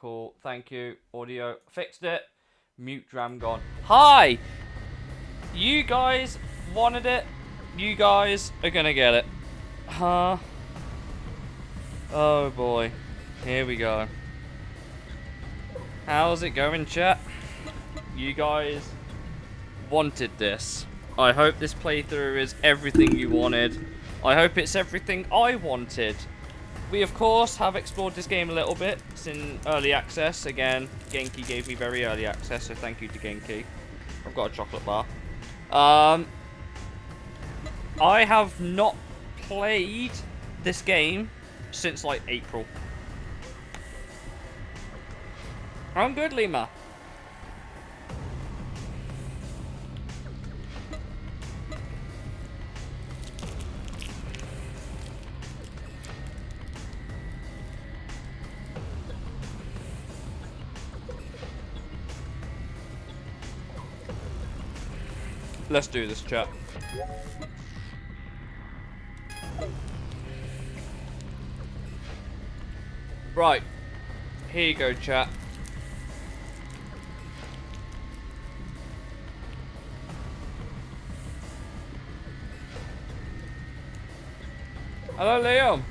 cool. Thank you. Audio. Fixed it. Mute dram gone. Hi! You guys wanted it. You guys are gonna get it. Huh? Oh boy. Here we go. How's it going, chat? You guys wanted this. I hope this playthrough is everything you wanted. I hope it's everything I wanted. We, of course, have explored this game a little bit. It's in early access. Again, Genki gave me very early access, so thank you to Genki. I've got a chocolate bar. I have not played this game since, like, April. I'm good, Lima. Let's do this, chat. Right. Here you go, chat. Hello, Liam.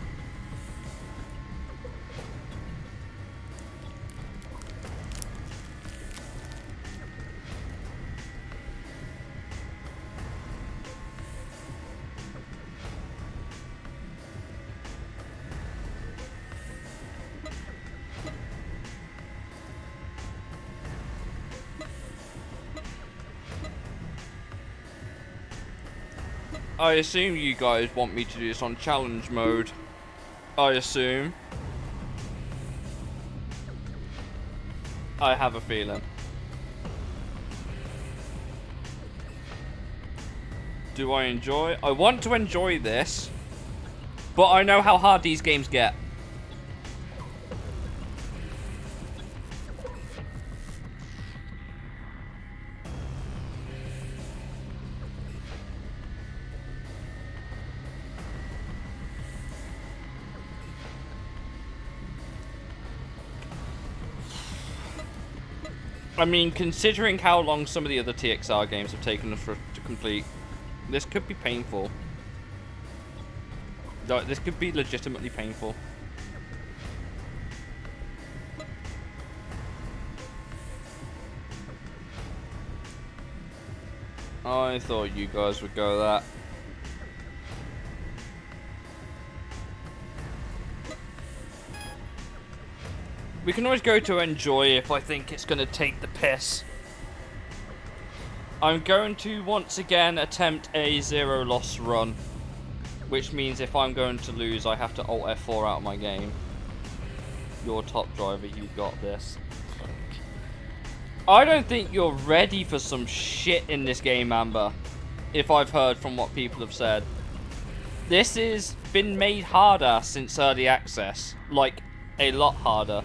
I assume you guys want me to do this on challenge mode. I assume. I have a feeling. Do I enjoy? I want to enjoy this, but I know how hard these games get. I mean, considering how long some of the other TXR games have taken us to complete, this could be painful. Like, this could be legitimately painful. I thought you guys would go that. We can always go to enjoy if I think it's going to take the piss. I'm going to once again attempt a zero loss run. Which means if I'm going to lose, I have to Alt F4 out of my game. You're top driver, you got this. I don't think you're ready for some shit in this game, Amber. If I've heard from what people have said. This has been made harder since early access. Like, a lot harder.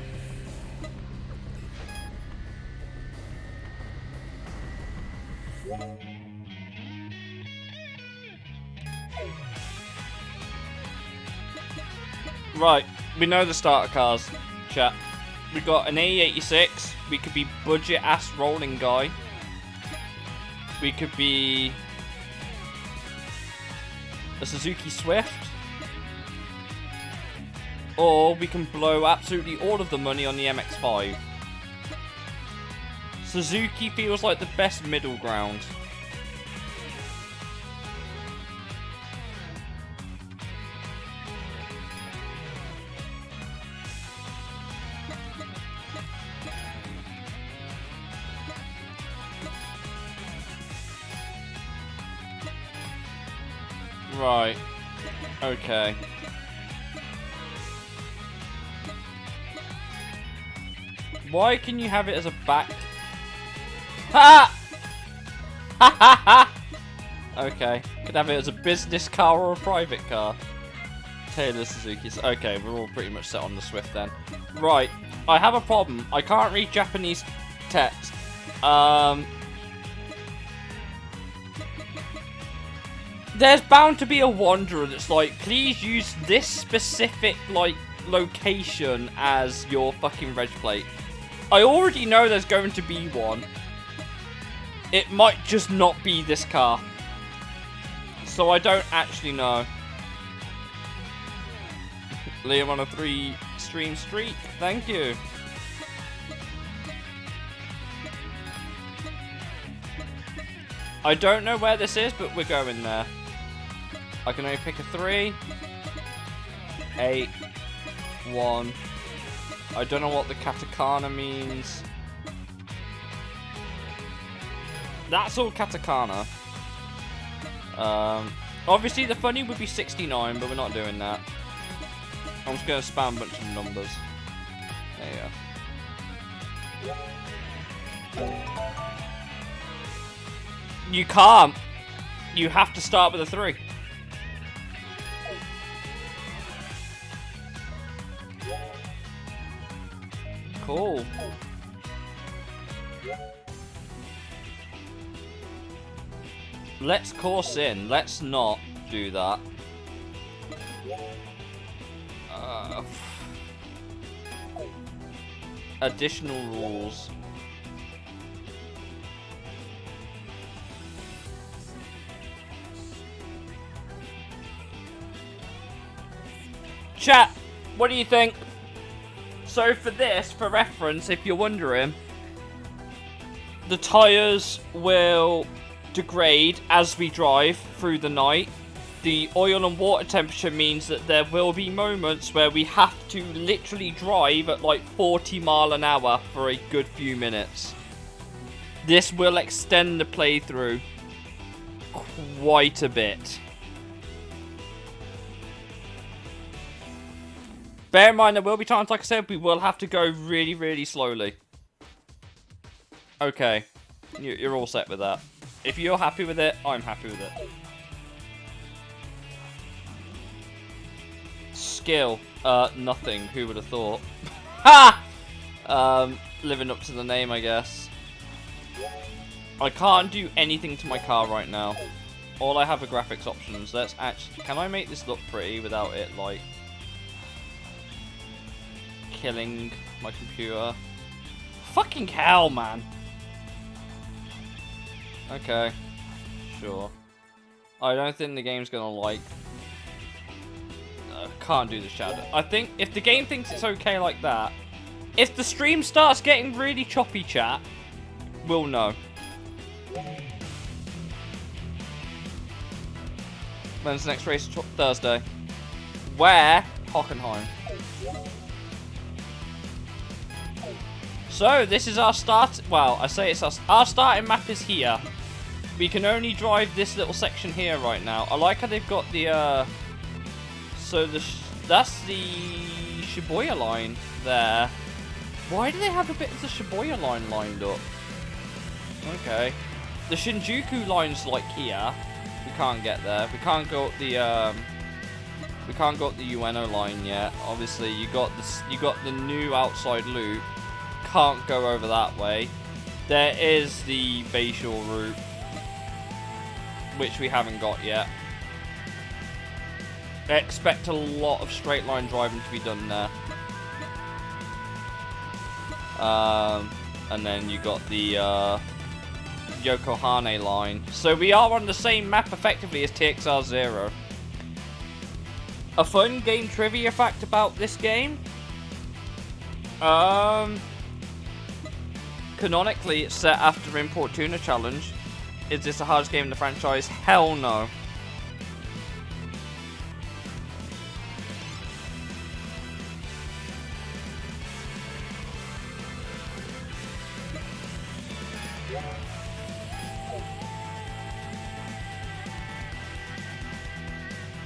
Right, we know the starter cars, chat. We got an A86. We could be budget ass rolling guy. We could be a Suzuki Swift. Or we can blow absolutely all of the money on the MX-5. Suzuki feels like the best middle ground. Right. Okay. Why can you have it as a back? Ha! Ha ha ha! Okay. Could have it as a business car or a private car. Taylor Suzuki's. Okay, we're all pretty much set on the Swift then. Right. I have a problem. I can't read Japanese text. There's bound to be a wanderer that's like, please use this specific, like, location as your fucking reg plate. I already know there's going to be one. It might just not be this car. So I don't actually know. Liam on a 3 stream streak. Thank you. I don't know where this is, but we're going there. I can only pick a 3. 8. 1. I don't know what the katakana means. That's all katakana. Obviously the funny would be 69, but we're not doing that. I'm just going to spam a bunch of numbers. There you go. You can't. You have to start with a 3. Cool. Let's course in. Let's not do that. Additional rules. Chat, what do you think? So for this, for reference, if you're wondering, the tyres will degrade as we drive through the night. The oil and water temperature means that there will be moments where we have to literally drive at like 40 miles an hour for a good few minutes. This will extend the playthrough quite a bit. Bear in mind, there will be times, like I said, we will have to go really, really slowly. Okay. You're all set with that. If you're happy with it, I'm happy with it. Skill. Nothing. Who would have thought? Ha! Living up to the name, I guess. I can't do anything to my car right now. All I have are graphics options. Let's actually... Can I make this look pretty without it, like... killing my computer? Fucking hell, man. Okay. Sure. I don't think the game's gonna like... can't do the shadow. I think if the game thinks it's okay like that, if the stream starts getting really choppy, chat, we'll know. When's the next race? Thursday. Where? Hockenheim. So, this is our start... Well, I say it's our starting map is here. We can only drive this little section here right now. I like how they've got the, So, that's the Shibuya line there. Why do they have a bit of the Shibuya line lined up? Okay. The Shinjuku line's like here. We can't get there. We can't go up the, We can't go up the Ueno line yet. Obviously, you got the new outside loop. Can't go over that way. There is the Bayshore route, which we haven't got yet. I expect a lot of straight line driving to be done there. And then you got the Yokohama line. So we are on the same map effectively as TXR0. A fun game trivia fact about this game. Canonically, it's set after Import Tuna Challenge. Is this the hardest game in the franchise? Hell no.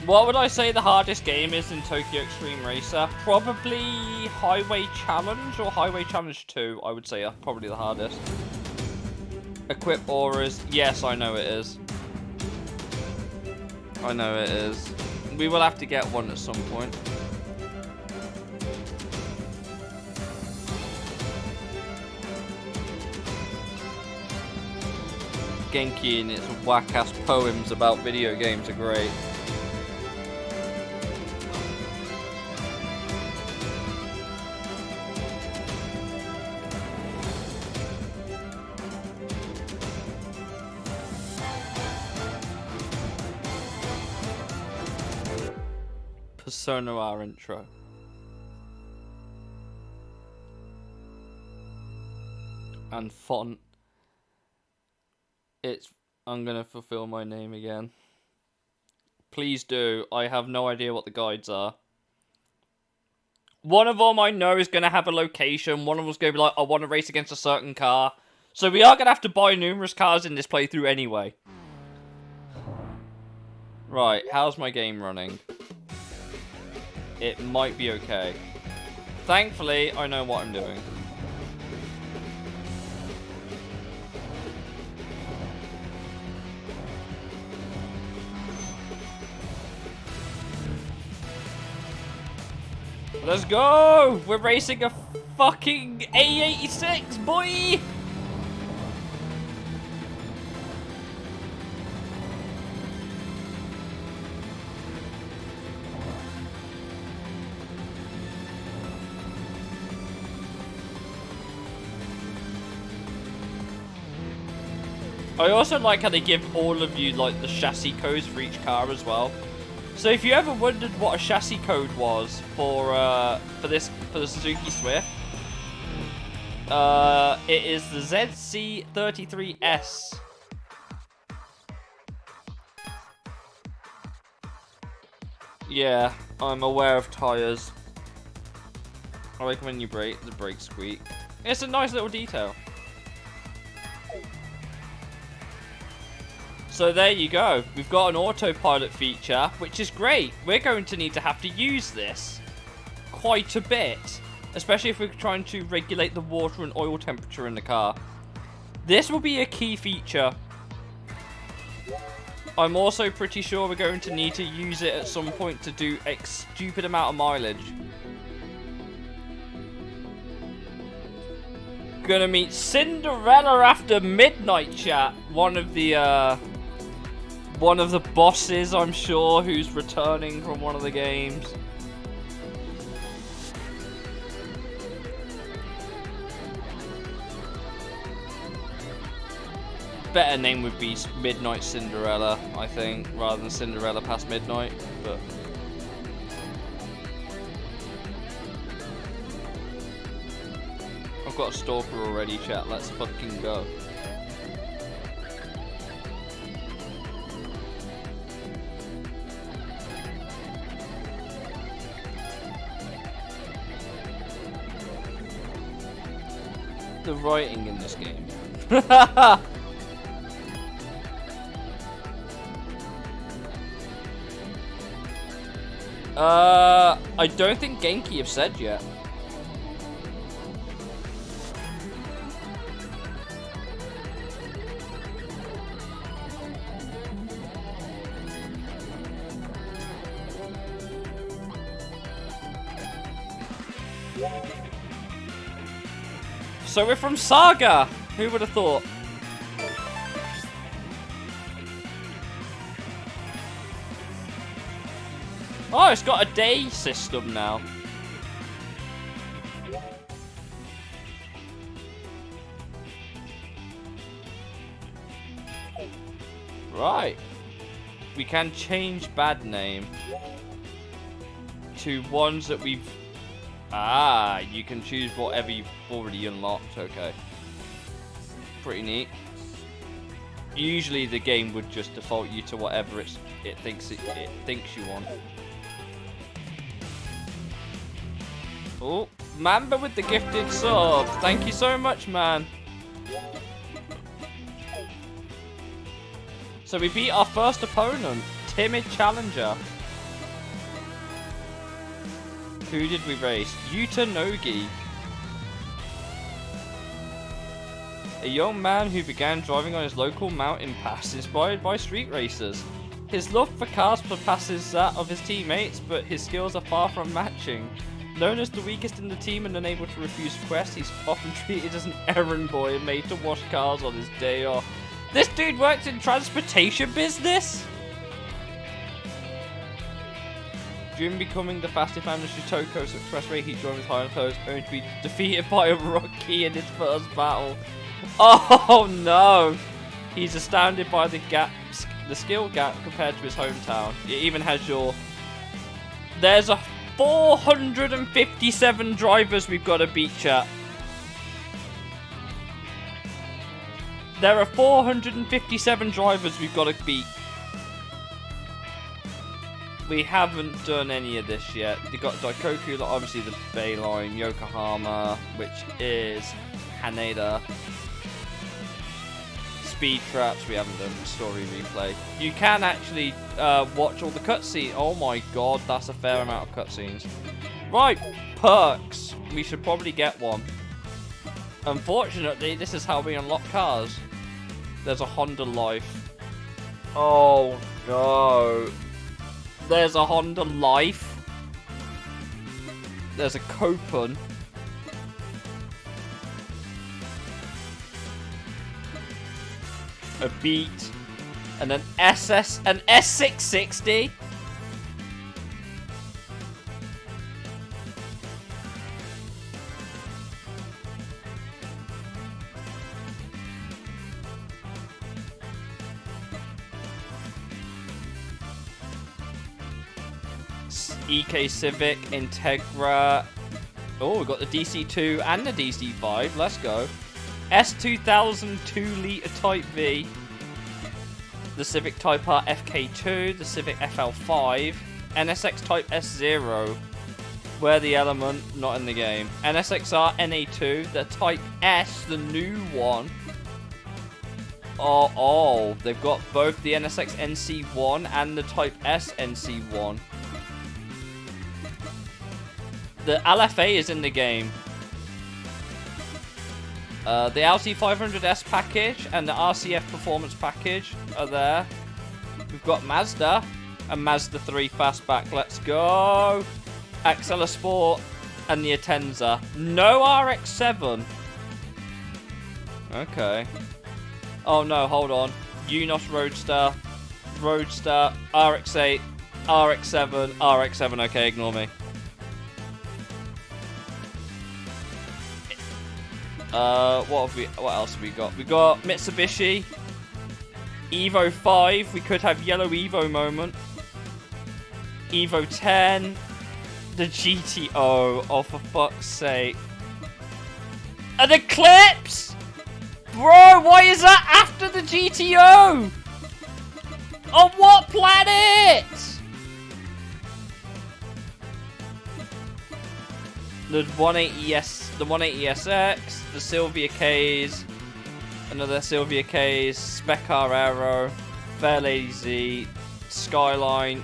What would I say the hardest game is in Tokyo Extreme Racer? Probably Highway Challenge or Highway Challenge 2, I would say are probably the hardest. Equip auras. Yes, I know it is. I know it is. We will have to get one at some point. Genki and its whack-ass poems about video games are great. so know our intro. And font. I'm gonna fulfill my name again. Please do. I have no idea what the guides are. One of them I know is gonna have a location. One of them's gonna be like, I want to race against a certain car. So we are gonna have to buy numerous cars in this playthrough anyway. Right, how's my game running? It might be okay. Thankfully, I know what I'm doing. Let's go! We're racing a fucking A86, boy! I also like how they give all of you like the chassis codes for each car as well. So if you ever wondered what a chassis code was for the Suzuki Swift, it is the ZC33S. Yeah, I'm aware of tires. I like when you brake, the brakes squeak. It's a nice little detail. So there you go. We've got an autopilot feature, which is great. We're going to need to have to use this quite a bit, especially if we're trying to regulate the water and oil temperature in the car. This will be a key feature. I'm also pretty sure we're going to need to use it at some point to do a stupid amount of mileage. Gonna meet Cinderella after midnight, chat. One of the bosses, I'm sure, who's returning from one of the games. Better name would be Midnight Cinderella, I think, rather than Cinderella Past Midnight, but... I've got a stalker already, chat. Let's fucking go. The writing in this game. I don't think Genki have said yet. So we're from Saga! Who would have thought? Oh, it's got a day system now. Right. We can change bad name to ones that we've... Ah, you can choose whatever you've already unlocked. Okay. Pretty neat. Usually the game would just default you to whatever it thinks you want. Oh, Mamba with the gifted sub. Thank you so much, man. So we beat our first opponent, Timid Challenger. Who did we race? Yuta Nogi. A young man who began driving on his local mountain pass, inspired by street racers. His love for cars surpasses that of his teammates, but his skills are far from matching. Known as the weakest in the team and unable to refuse quests, he's often treated as an errand boy and made to wash cars on his day off. This dude works in transportation business? During becoming the fastest man in the Tokyo Expressway, he joined with High Clothes, only to be defeated by a rookie in his first battle. Oh no! He's astounded by the skill gap compared to his hometown. It even has your There's a 457 drivers we've got to beat, chat. There are 457 drivers we've got to beat. We haven't done any of this yet. We've got Daikoku, obviously the Bay Line, Yokohama, which is Haneda. Speed traps, we haven't done. Story replay. You can actually watch all the cutscenes. Oh my god, that's a fair amount of cutscenes. Right, perks. We should probably get one. Unfortunately, this is how we unlock cars. There's a Honda Life. Oh no. There's a Honda Life. There's a Copen. A Beat. And an S660. EK Civic, Integra. Oh, we've got the DC2 and the DC5. Let's go. S2000 2-litre Type V. The Civic Type R FK2. The Civic FL5. NSX Type S0. Where the Element? Not in the game. NSXR NA2. The Type S, the new one. Oh, they've got both the NSX NC1 and the Type S NC1. The LFA is in the game. The LT500S package and the RCF Performance package are there. We've got Mazda and Mazda 3 Fastback. Let's go. Axela Sport and the Atenza. No RX-7. Okay. Oh no, hold on. Unos Roadster, RX-8, RX-7, RX-7. Okay, ignore me. What else have we got? We got Mitsubishi, Evo 5. We could have Yellow Evo moment. Evo 10, the GTO. Oh, for fuck's sake! An Eclipse, bro. Why is that after the GTO? On what planet? The 180S, the 180SX, the Silvia K's, another Silvia K's, Spec R Aero, Fairlady Z, Skyline,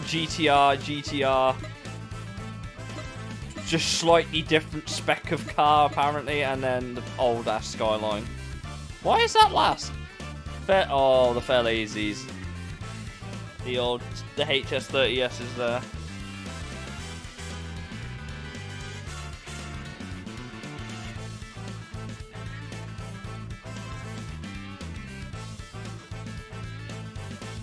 GTR, just slightly different spec of car apparently, and then the old ass Skyline. Why is that last? Oh, the Fairlady Z's. The HS30S is there.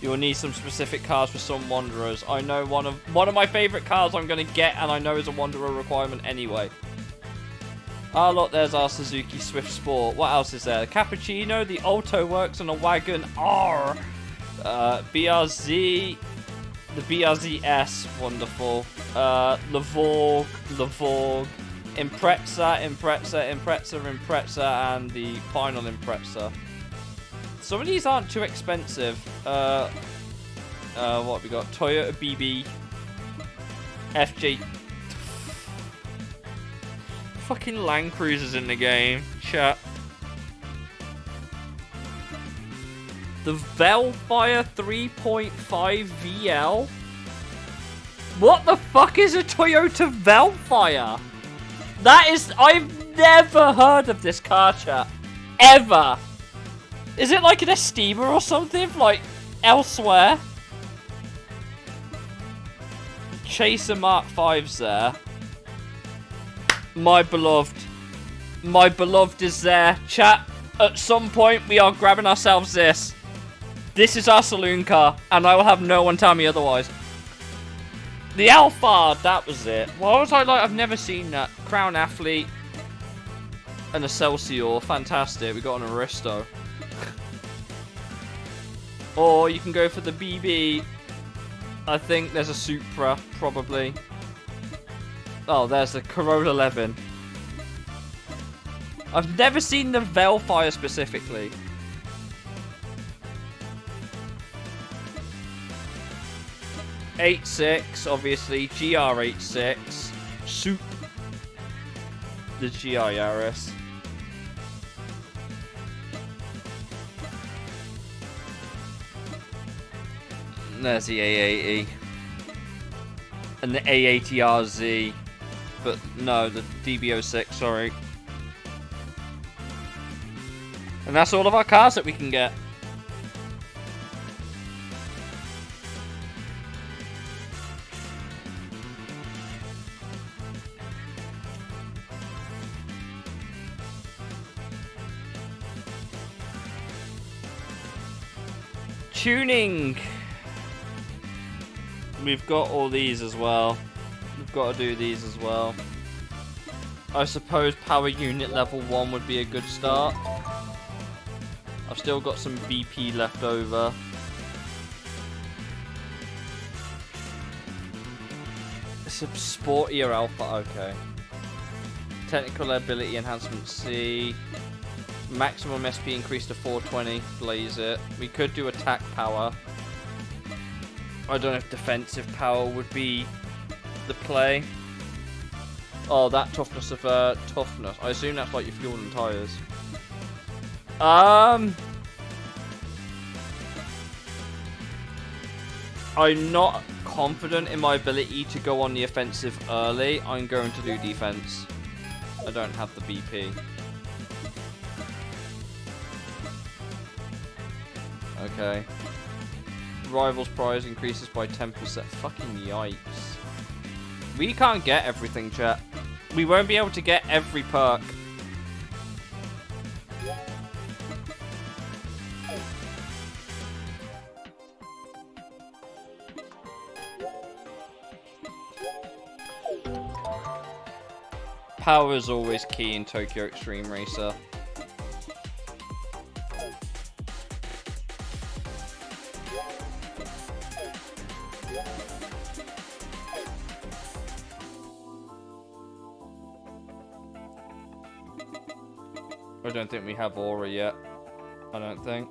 You'll need some specific cars for some Wanderers. I know one of my favourite cars I'm going to get, and I know is a Wanderer requirement anyway. Ah, look, there's our Suzuki Swift Sport. What else is there? The Cappuccino, the Alto Works, and a Wagon R. BRZ, the BRZ-S, wonderful. Lavorg, Impreza, and the final Impreza. Some of these aren't too expensive. What have we got? Toyota BB, FJ. Fucking Land Cruisers in the game. Chat. The Velfire 3.5 VL. What the fuck is a Toyota Velfire? That is... I've never heard of this car, chat. Ever. Is it like an Estima or something? Like, elsewhere? Chaser Mark 5's there. My beloved. My beloved is there. Chat, at some point we are grabbing ourselves this. This is our saloon car, and I will have no one tell me otherwise. The Alphard, that was it. Why was I like, I've never seen that. Crown Athlete. An Excelsior, fantastic. We got an Aristo. Or you can go for the BB. I think there's a Supra, probably. Oh, there's the Corolla 11. I've never seen the Veilfire specifically. '86, obviously. GR86. Soup. The GR Yaris. There's the A80. And the A80RZ. But no, the DB06, sorry. And that's all of our cars that we can get. Tuning. We've got all these as well. We've got to do these as well. I suppose power unit level 1 would be a good start. I've still got some BP left over. It's a sportier Alpha, okay. Technical ability enhancement C. Maximum SP increase to 420, blaze it. We could do attack power. I don't know if defensive power would be the play. Oh, that toughness of toughness. I assume that's like your fuel and tires. I'm not confident in my ability to go on the offensive early. I'm going to do defense. I don't have the BP. Okay. Rivals prize increases by 10%. Fucking yikes. We can't get everything, chat. We won't be able to get every perk. Power is always key in Tokyo Extreme Racer. I don't think we have Aura yet. I don't think.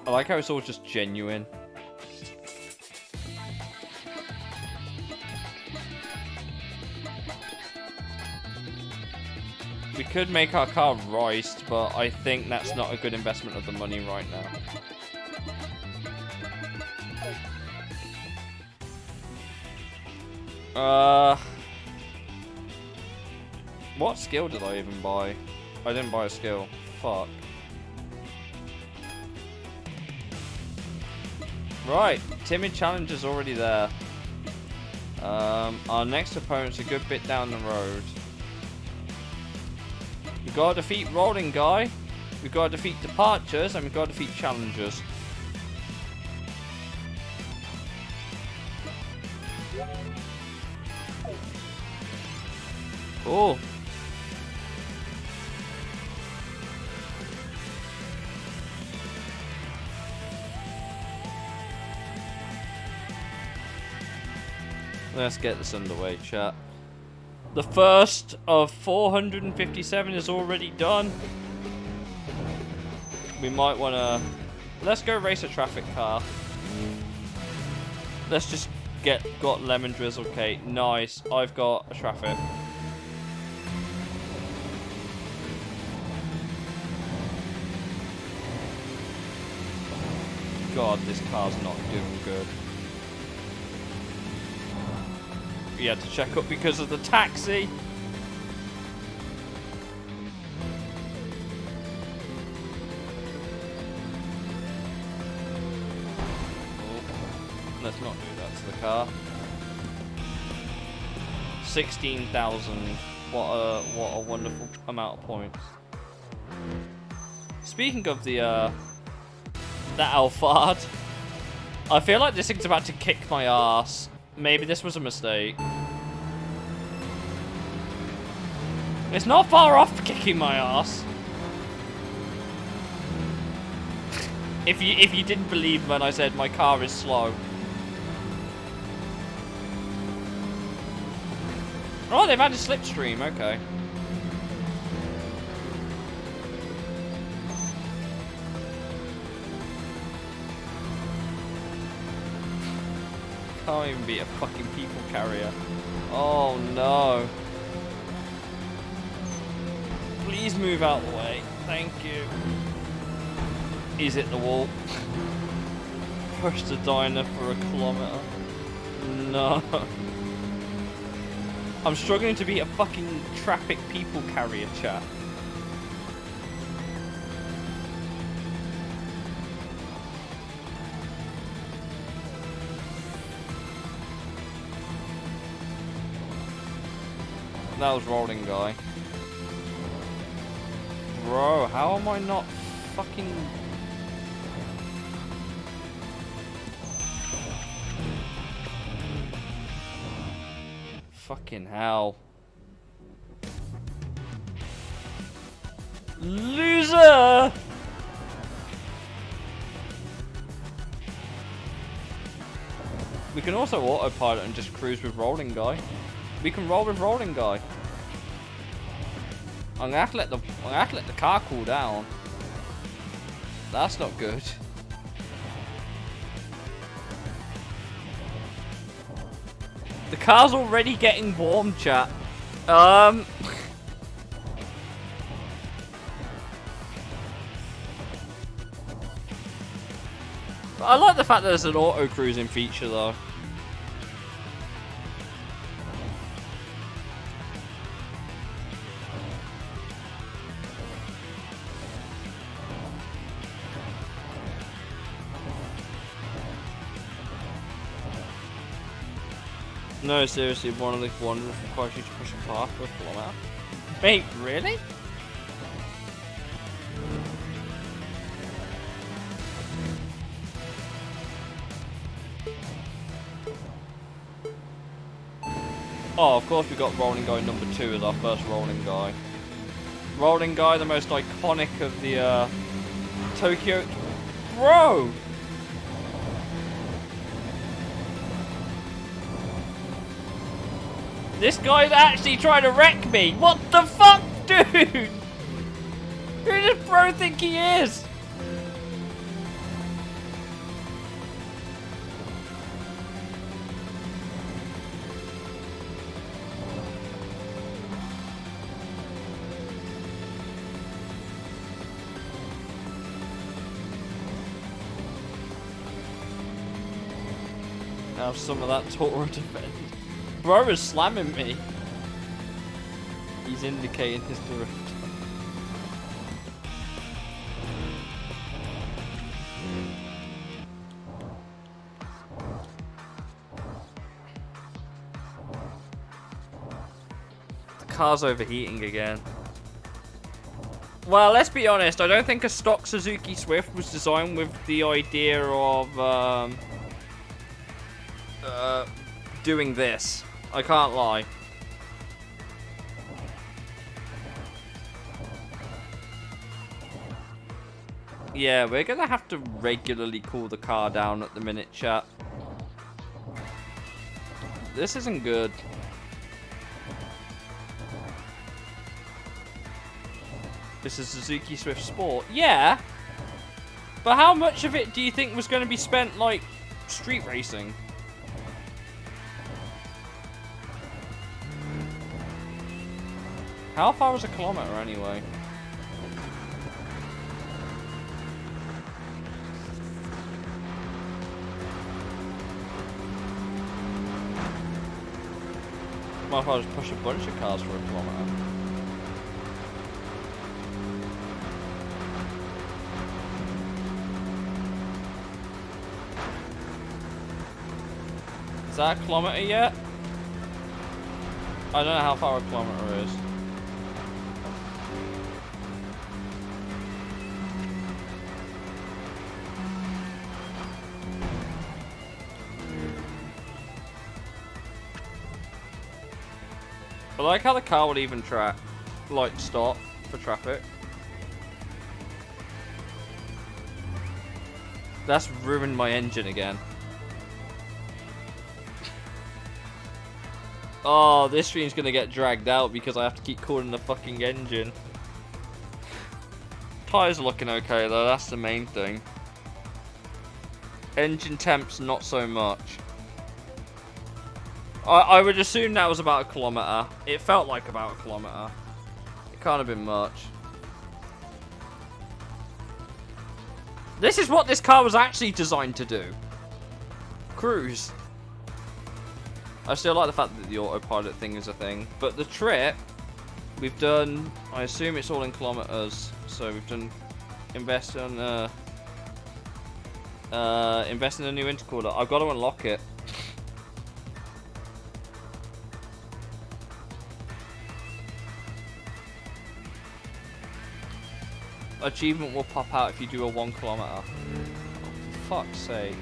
I like how it's all just genuine. We could make our car riced, but I think that's not a good investment of the money right now. What skill did I even buy? I didn't buy a skill. Fuck. Right, Timid Challenge is already there. Our next opponent's a good bit down the road. We've got to defeat Rolling Guy, we've got to defeat Departures, and we've got to defeat Challengers. Oh. Let's get this underway, chat. The first of 457 is already done. We might want to... Let's go race a traffic car. Let's just got Lemon Drizzle Cake. Nice. I've got a traffic. God, this car's not doing good. We had to check up because of the taxi. Oh, let's not do that to the car. 16,000. What a wonderful amount of points. Speaking of the Alphard, I feel like this thing's about to kick my ass. Maybe this was a mistake. It's not far off kicking my ass. If you didn't believe me when I said my car is slow. Oh, they've added slipstream. Okay. Can't even be a fucking people carrier. Oh no. Please move out the way. Thank you. He's hit the wall. Pushed the diner for a kilometer. No. I'm struggling to be a fucking traffic people carrier, chat. That was rolling guy. Bro, how am I not fucking... Fucking hell. Loser! We can also autopilot and just cruise with rolling guy. We can roll with rolling guy. I'm gonna have to let the car cool down. That's not good. The car's already getting warm, chat. I like the fact that there's an auto cruising feature though. No, seriously, one of the ones requires you to push a car for a kilometer. Wait, really? Oh, of course we got rolling guy number 2 as our first rolling guy. Rolling guy, the most iconic of the Tokyo... Bro! This guy's actually trying to wreck me! What the fuck, dude? Who does bro think he is? Now some of that Toro defend. Bro is slamming me. He's indicating his drift. The car's overheating again. Well, let's be honest. I don't think a stock Suzuki Swift was designed with the idea of doing this. I can't lie. Yeah, we're gonna have to regularly cool the car down at the minute, chat. This isn't good. This is Suzuki Swift Sport. Yeah. But how much of it do you think was going to be spent, like, street racing? How far is a kilometer anyway? Might as well just push a bunch of cars for a kilometer. Is that a kilometer yet? I don't know how far a kilometer is. I like how the car would even stop for traffic. That's ruined my engine again. Oh, this stream's gonna get dragged out because I have to keep cooling the fucking engine. Tires are looking okay though, that's the main thing. Engine temps, not so much. I would assume that was about 1 kilometer. It felt like about 1 kilometer. It can't have been much. This is what this car was actually designed to do. Cruise. I still like the fact that the autopilot thing is a thing. But the trip, we've done, I assume it's all in kilometers. So we've done, invest in a new intercooler. I've got to unlock it. Achievement will pop out if you do a 1 kilometer. Oh, for fuck's sake.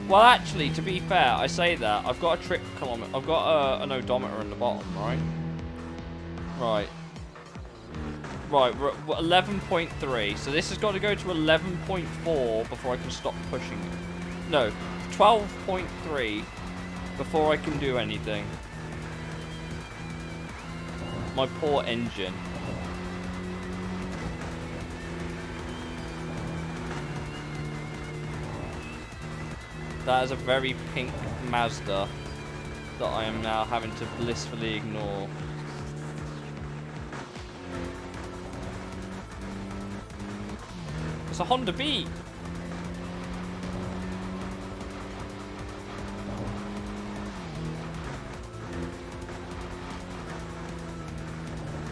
Well, actually, to be fair, I say that. I've got a trip kilometer. I've got an odometer in the bottom, right? Right. Right, we're at 11.3. So this has got to go to 11.4 before I can stop pushing it. No, 12.3 before I can do anything. My poor engine. That is a very pink Mazda that I am now having to blissfully ignore. It's a Honda Beat.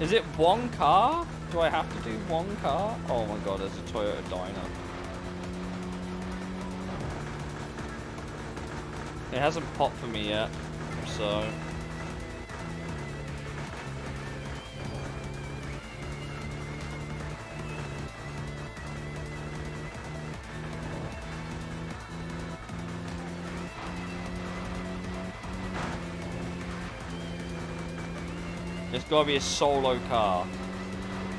Is it one car? Do I have to do one car? Oh my god, there's a Toyota Dyna. It hasn't popped for me yet, so... It's gotta be a solo car.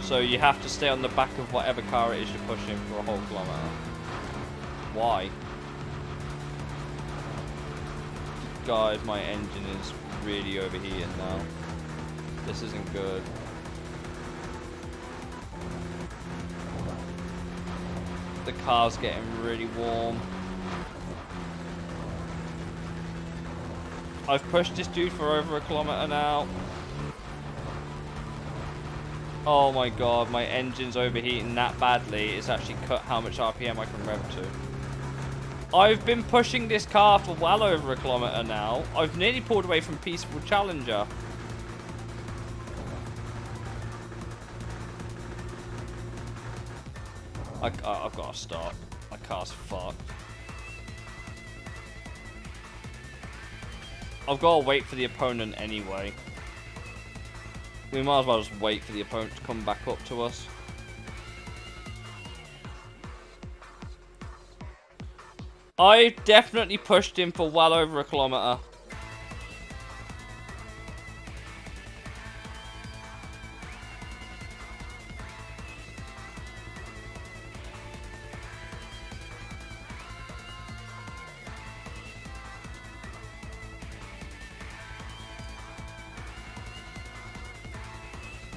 So you have to stay on the back of whatever car it is you're pushing for a whole kilometer. Why? God, my engine is really overheating now. This isn't good. The car's getting really warm. I've pushed this dude for over 1 kilometer now. Oh my god, my engine's overheating that badly. It's actually cut how much RPM I can rev to. I've been pushing this car for well over 1 kilometer now. I've nearly pulled away from Peaceful Challenger. I've got to stop. My car's fucked. I've got to wait for the opponent anyway. We might as well just wait for the opponent to come back up to us. I definitely pushed him for well over 1 kilometer.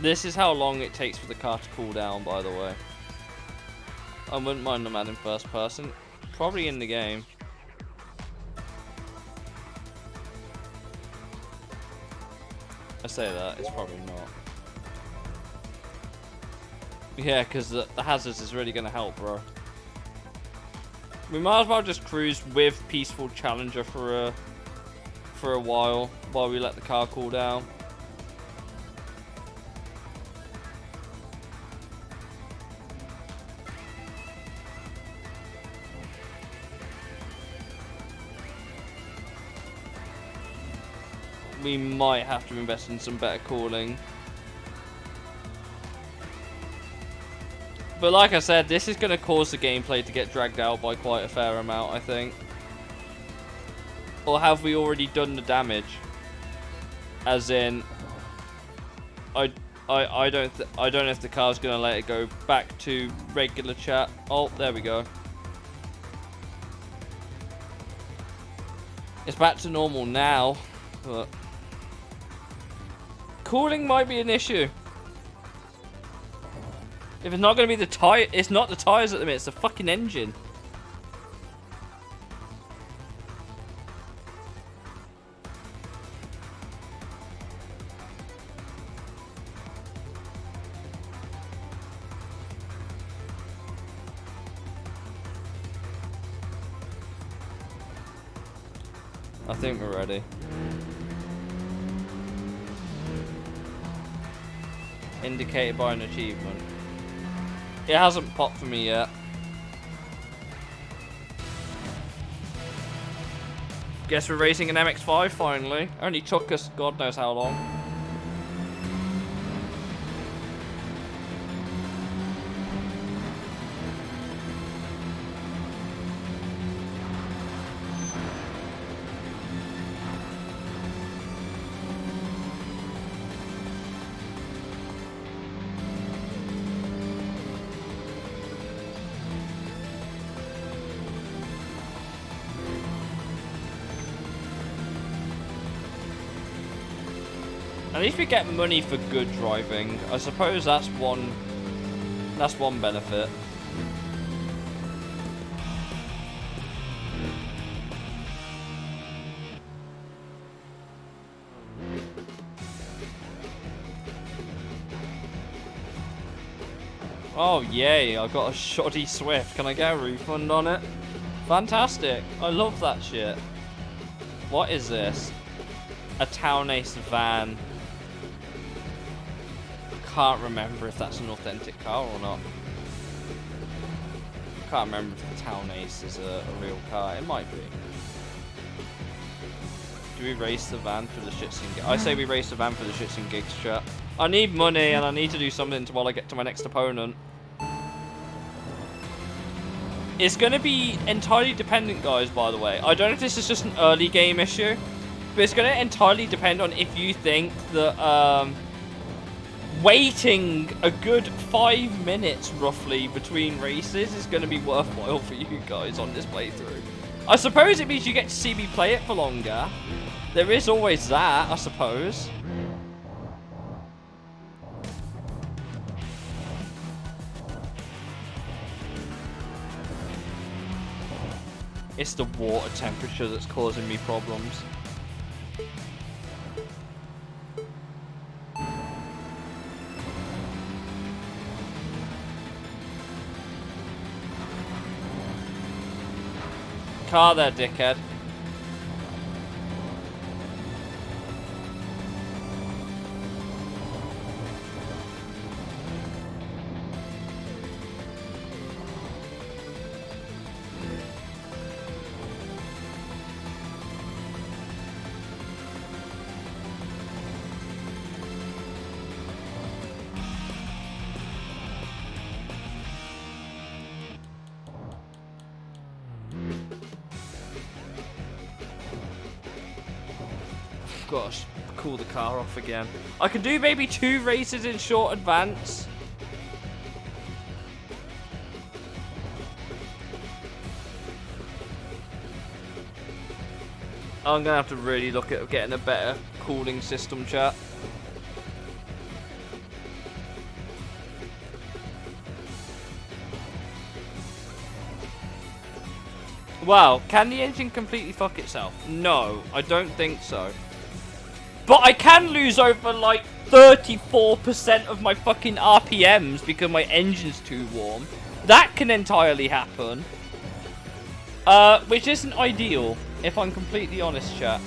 This is how long it takes for the car to cool down, by the way. I wouldn't mind them adding first person. Probably in the game. I say that, it's probably not. Yeah, because the hazards is really going to help, bro. We might as well just cruise with Peaceful Challenger for a while we let the car cool down. We might have to invest in some better cooling. But like I said, this is going to cause the gameplay to get dragged out by quite a fair amount, I think. Or have we already done the damage? As in, I don't know if the car's going to let it go back to regular chat. Oh, there we go. It's back to normal now, but cooling might be an issue. If it's not going to be the tire, it's not the tires at the minute, it's the fucking engine. I think we're ready. Indicated by an achievement. It hasn't popped for me yet. Guess we're racing an MX-5 finally. Only took us God knows how long. At least we get money for good driving. I suppose that's one benefit. Oh yay, I got a shoddy Swift. Can I get a refund on it? Fantastic. I love that shit. What is this? A Town Ace van. Can't remember if that's an authentic car or not. Can't remember if the Town Ace is a real car. It might be. Do we race the van for the shits and gigs? I say we race the van for the shits and gigs, chat. I need money and I need to do something while I get to my next opponent. It's going to be entirely dependent, guys, by the way. I don't know if this is just an early game issue, but it's going to entirely depend on if you think that waiting a good 5 minutes, roughly, between races is going to be worthwhile for you guys on this playthrough. I suppose it means you get to see me play it for longer. There is always that, I suppose. It's the water temperature that's causing me problems. Car there, dickhead. Gosh, cool the car off again. I can do maybe 2 races in short advance. I'm gonna have to really look at getting a better cooling system, chat. Wow, can the engine completely fuck itself? No, I don't think so. But I can lose over like 34% of my fucking RPMs because my engine's too warm. That can entirely happen. Which isn't ideal, if I'm completely honest, chat.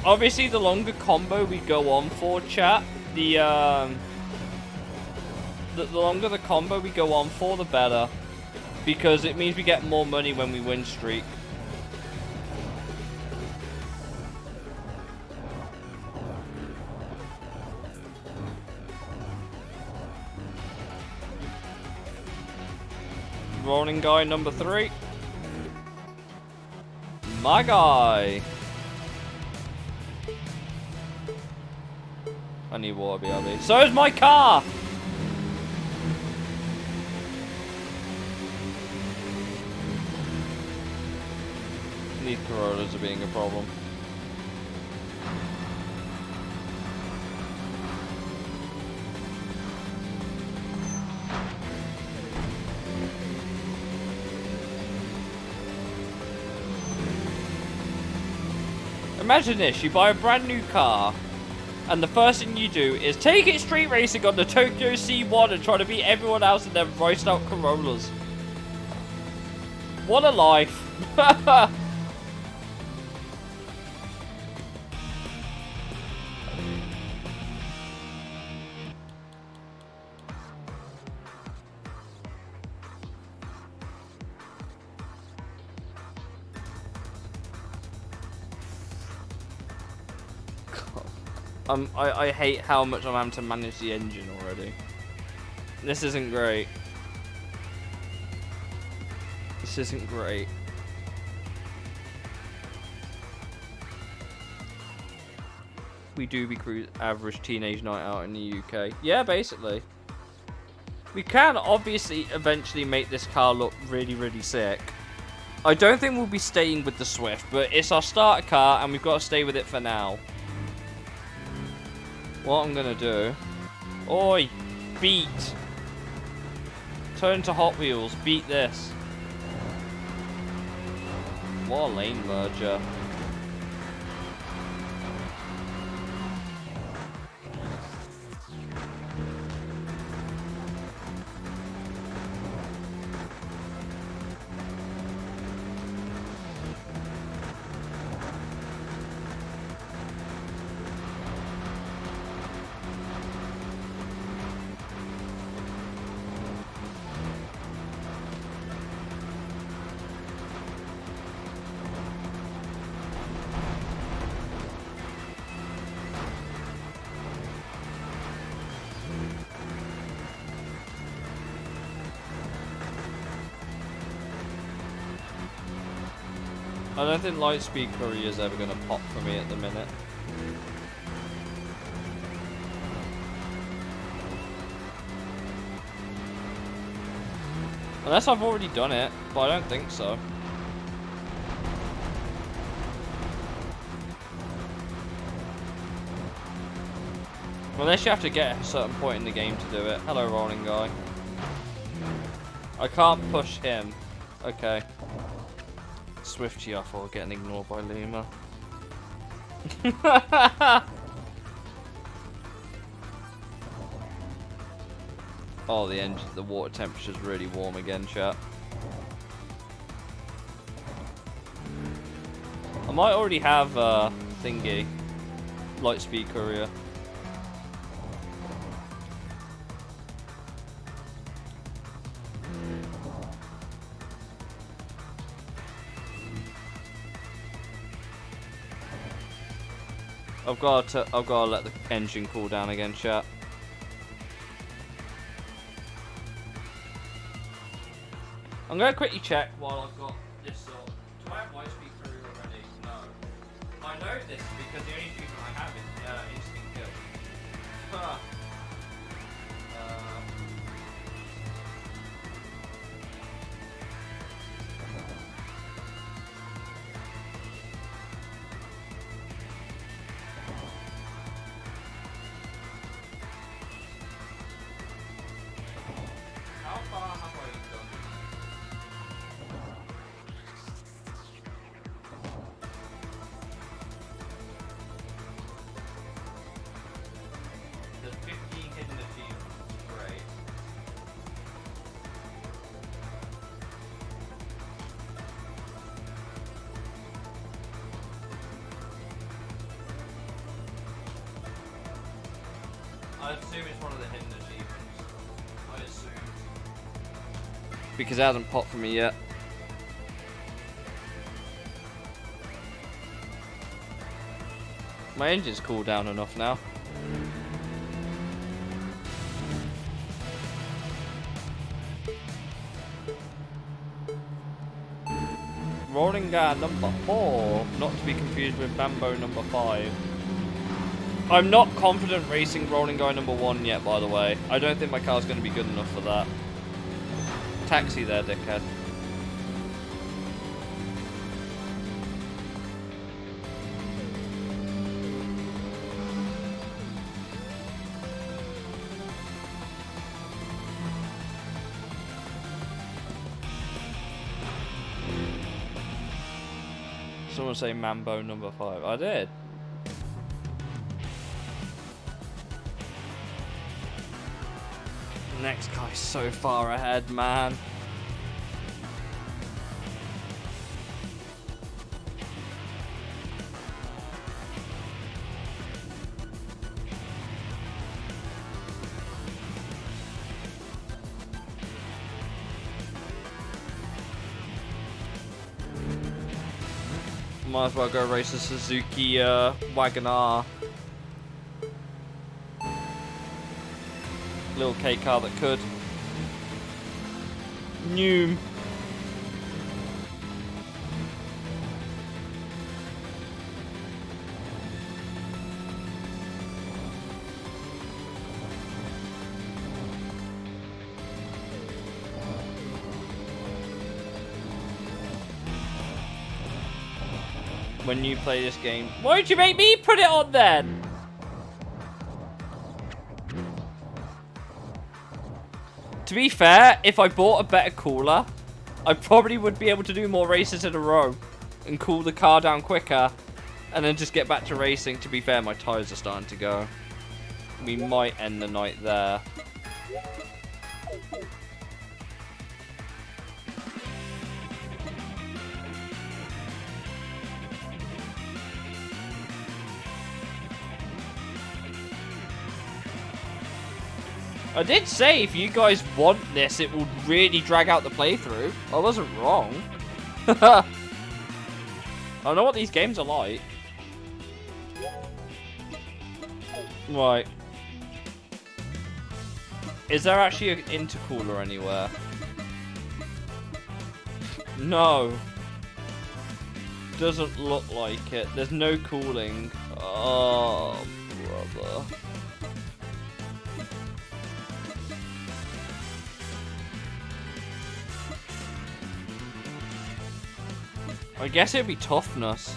Obviously, the longer combo we go on for, chat, the longer the combo we go on for, the better. Because it means we get more money when we win streak. Rolling guy number 3. My guy. I need water, BRB. So is my car! These Corollas are being a problem. Imagine this, you buy a brand new car, and the first thing you do is take it street racing on the Tokyo C1 and try to beat everyone else in their riced out Corollas. What a life. I hate how much I'm having to manage the engine already. This isn't great. This isn't great. We do be cruise average teenage night out in the UK. Yeah, basically. We can obviously eventually make this car look really, really sick. I don't think we'll be staying with the Swift, but it's our starter car and we've got to stay with it for now. What I'm gonna do... Oi! Beat! Turn to Hot Wheels. Beat this. What a lane merger. I don't think Lightspeed Courier is ever going to pop for me at the minute. Unless I've already done it, but I don't think so. Unless you have to get a certain point in the game to do it. Hello, rolling guy. I can't push him. Okay. Swift GR4 getting ignored by Lima. Oh, the engine, the water temperature's really warm again, chat. I might already have thingy, Lightspeed Courier. I've got to let the engine cool down again, chat. I'm gonna quickly check while I've got this sort. Do I have Lightspeed Courier already? No. I know this because the only thing I have is instant kill. Huh. How far have I done? There's 15 hidden achievements. Great. I assume it's one of the hidden achievements. I assume. Because it hasn't popped for me yet. My engine's cooled down enough now. Rolling guy number 4, not to be confused with Bambo number 5. I'm not confident racing rolling guy number 1 yet, by the way. I don't think my car's going to be good enough for that. Taxi there, dickhead. Someone say Mambo number 5. I did. Next guy's so far ahead, man. Might as well go race a Suzuki Wagon-R. Little K car that could. Noom. When you play this game, why don't you make me put it on then? To be fair, if I bought a better cooler, I probably would be able to do more races in a row and cool the car down quicker and then just get back to racing. To be fair, my tyres are starting to go. We might end the night there. I did say if you guys want this, it will really drag out the playthrough. I wasn't wrong. I know what these games are like. Right. Is there actually an intercooler anywhere? No. Doesn't look like it. There's no cooling. Oh, brother. I guess it'd be toughness.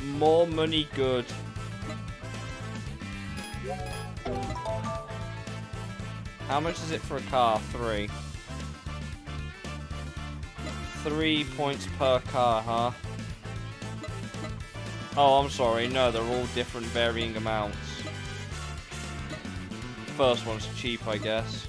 More money, good. How much is it for a car? 3. 3 points per car, huh? Oh, I'm sorry. No, they're all different varying amounts. First one's cheap, I guess.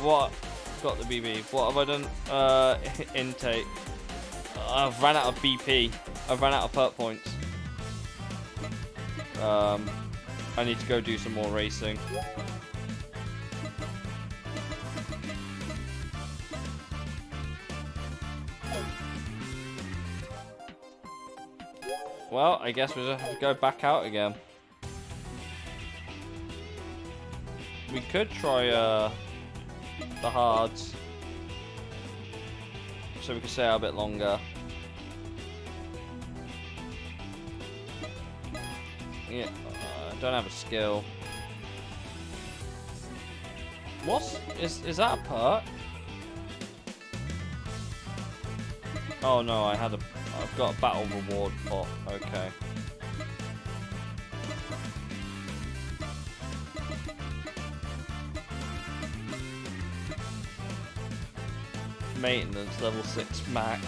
What? Got the BB. What have I done? Intake. I've ran out of BP. I've ran out of perk points. I need to go do some more racing. Well, I guess we'll just have to go back out again. We could try the hards, so we can stay out a bit longer. Yeah, I don't have a skill. What? Is that a perk? Oh no, I've got a battle reward pot. Okay. Maintenance level 6 max.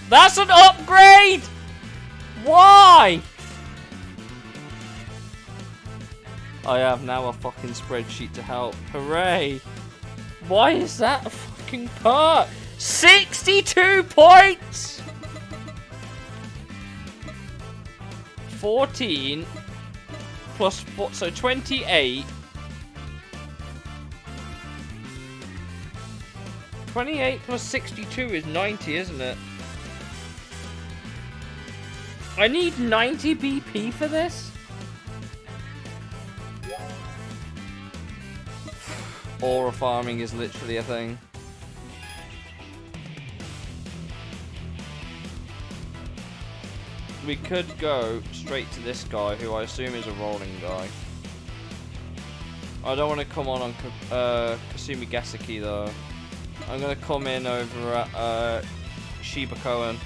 That's an upgrade! Why? I have now a fucking spreadsheet to help. Hooray! Why is that a fucking perk? 62 points! 14 plus 4, so 28. 28 plus 62 is 90, isn't it? I need 90 BP for this? Aura farming is literally a thing. We could go straight to this guy, who I assume is a rolling guy. I don't want to come on Kasumi Gasaki though. I'm going to come in over at Shiba Koen.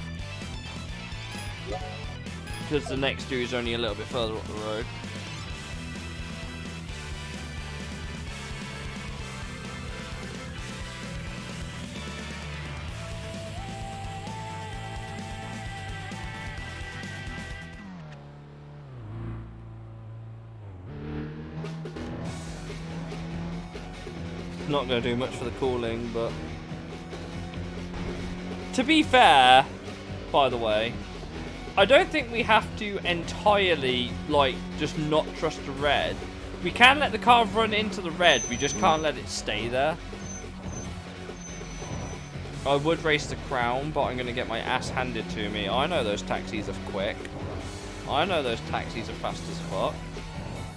Because the next dude is only a little bit further up the road. Not going to do much for the cooling, but to be fair, by the way, I don't think we have to entirely, like, just not trust the red. We can let the car run into the red, we just can't let it stay there. I would race the crown, but I'm going to get my ass handed to me. I know those taxis are quick. I know those taxis are fast as fuck.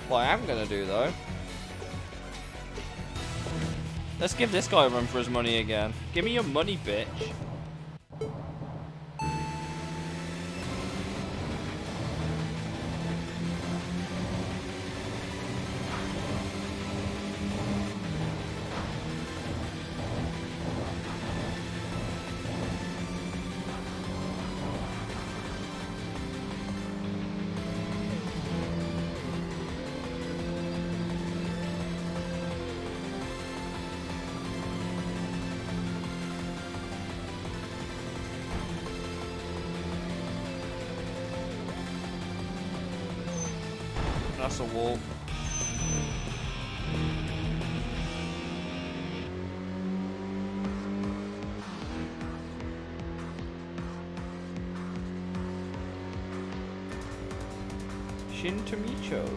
What I am going to do, though, let's give this guy a run for his money again. Give me your money, bitch. That's a wall. Shintomicho.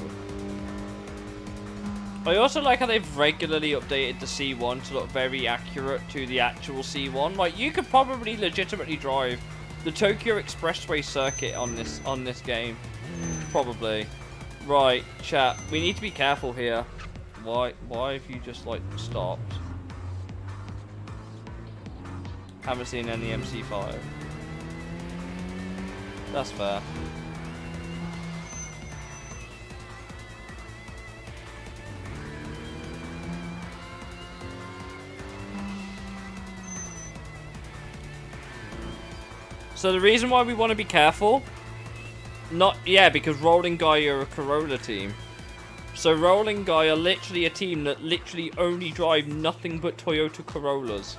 I also like how they've regularly updated the C1 to look very accurate to the actual C1. Like, you could probably legitimately drive the Tokyo Expressway circuit on this game. Probably. Right, chat. We need to be careful here. Why have you just, like, stopped? Haven't seen any MC5. That's fair. So the reason why we want to be careful, because Rolling Guy are a Corolla team. So Rolling Guy are literally a team that literally only drive nothing but Toyota Corollas.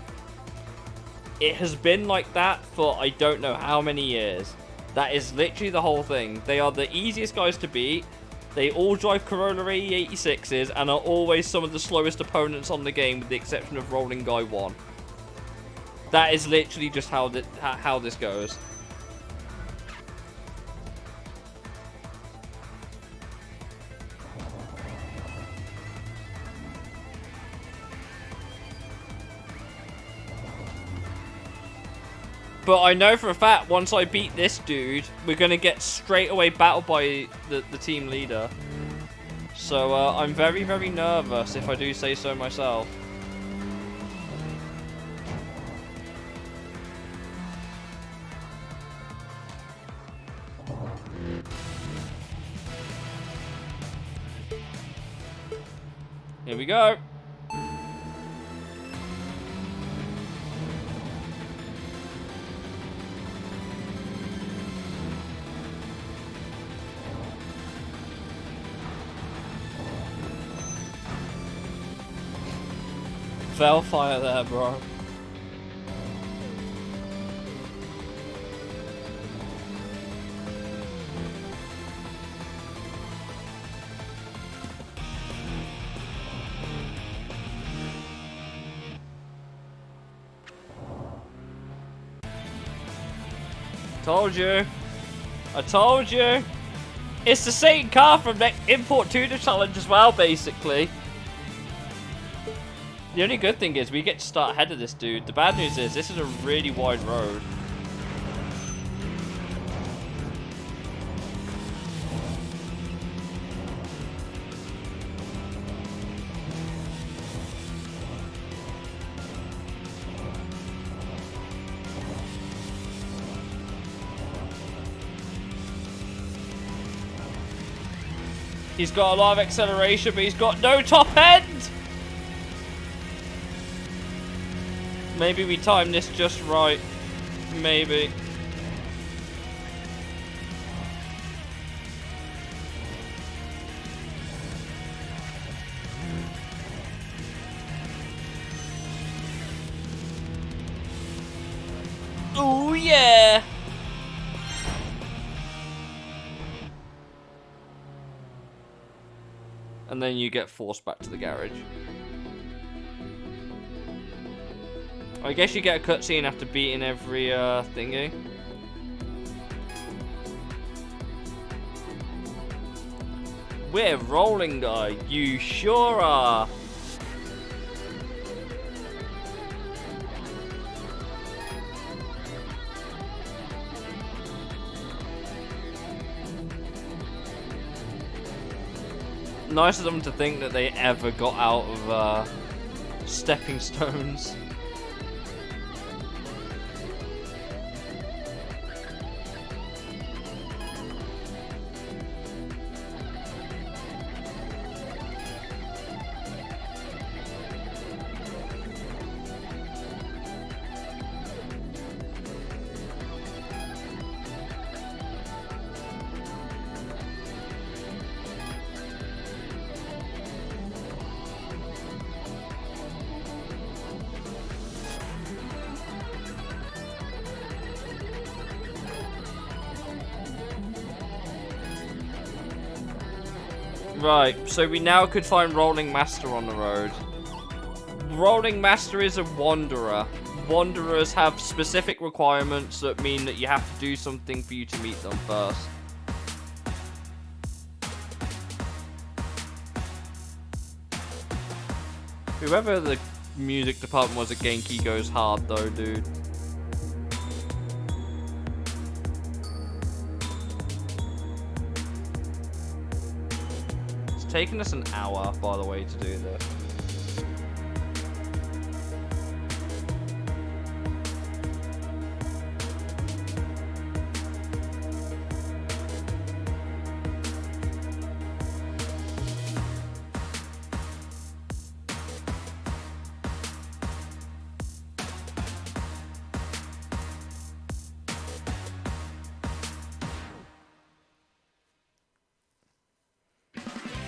It has been like that for I don't know how many years. That is literally the whole thing. They are the easiest guys to beat. They all drive Corolla AE86s and are always some of the slowest opponents on the game with the exception of Rolling Guy 1. That is literally just how this goes. But I know for a fact, once I beat this dude, we're going to get straight away battled by the team leader. So I'm very, very nervous, if I do say so myself. Here we go. Fell fire there, bro. Told you. I told you. It's the same car from the Import Tuna Challenge as well, basically. The only good thing is we get to start ahead of this dude. The bad news is this is a really wide road. He's got a lot of acceleration, but he's got no top end! Maybe we time this just right. Maybe. Oh yeah! And then you get forced back to the garage. I guess you get a cutscene after beating every thingy. We're rolling, guy. You sure are. Nice of them to think that they ever got out of stepping stones. Right, so we now could find Rolling Master on the road. Rolling Master is a wanderer. Wanderers have specific requirements that mean that you have to do something for you to meet them first. Whoever the music department was at Genki goes hard though, dude. Taken us an hour, by the way, to do this.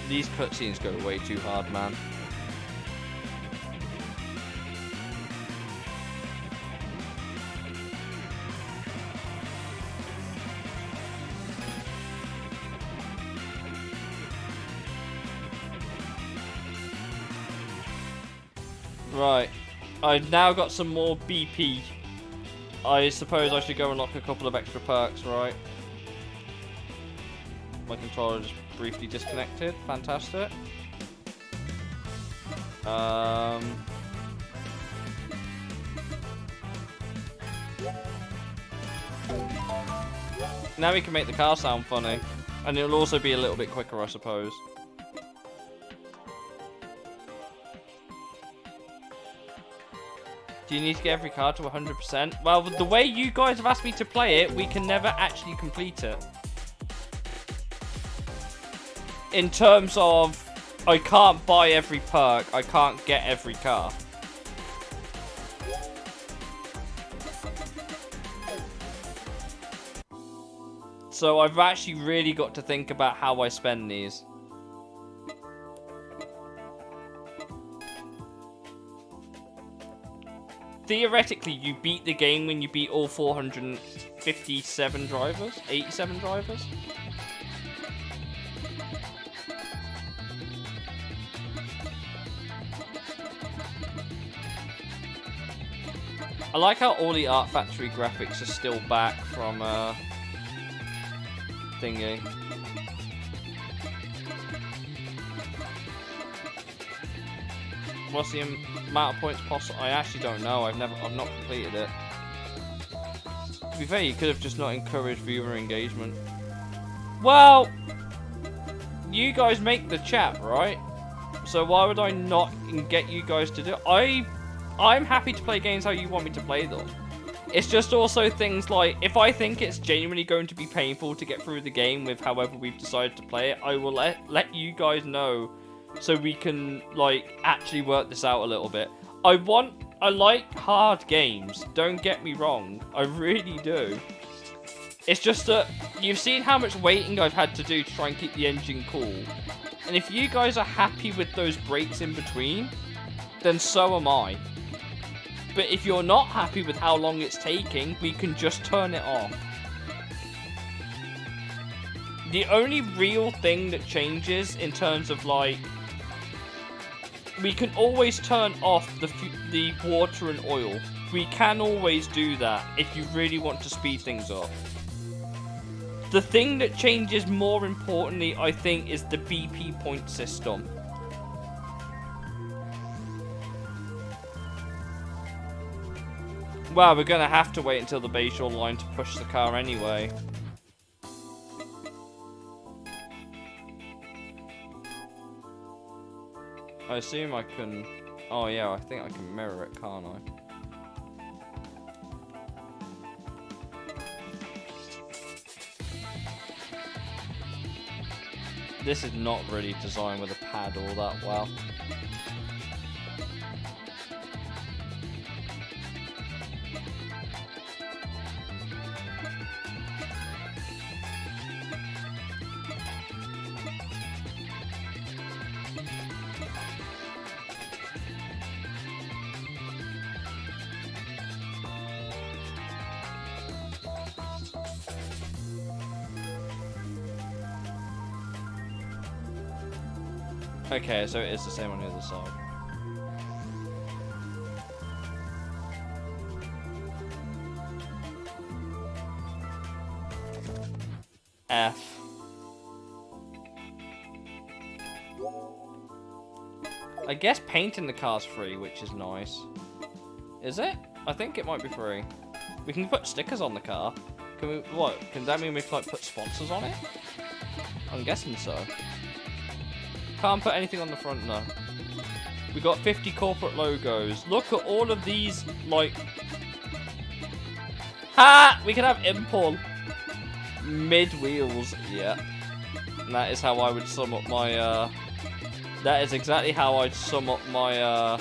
These cutscenes go way too hard, man. Right. I've now got some more BP. I suppose I should go unlock a couple of extra perks, right? My controller just briefly disconnected. Fantastic. Now we can make the car sound funny. And it'll also be a little bit quicker, I suppose. Do you need to get every car to 100%? Well, the way you guys have asked me to play it, we can never actually complete it. In terms of, I can't buy every perk, I can't get every car. So I've actually really got to think about how I spend these. Theoretically, you beat the game when you beat all 457 drivers? 87 drivers? I like how all the Art Factory graphics are still back from thingy. What's the amount of points possible? I actually don't know. I've not completed it. To be fair, you could have just not encouraged viewer engagement. Well, you guys make the chat, right? So why would I not get you guys to do it? I'm happy to play games how you want me to play them. It's just also things like, if I think it's genuinely going to be painful to get through the game with however we've decided to play it, I will let you guys know so we can, like, actually work this out a little bit. I like hard games, don't get me wrong. I really do. It's just that you've seen how much waiting I've had to do to try and keep the engine cool. And if you guys are happy with those breaks in between, then so am I. But if you're not happy with how long it's taking, we can just turn it off. The only real thing that changes in terms of, like, we can always turn off the water and oil. We can always do that if you really want to speed things up. The thing that changes more importantly, I think, is the BP point system. Well, we're gonna have to wait until the Bayshore line to push the car anyway. I assume I can... Oh yeah, I think I can mirror it, can't I? This is not really designed with a pad all that well. Okay, so it is the same on the other side. F. I guess painting the car's free, which is nice. Is it? I think it might be free. We can put stickers on the car. Can we, what? Can that mean we can, like, put sponsors on it? I'm guessing so. Can't put anything on the front, no. We got 50 corporate logos. Look at all of these, like... Ha! We can have Impul. Mid-wheels, yeah. And that is how I would sum up my, That is exactly how I'd sum up my,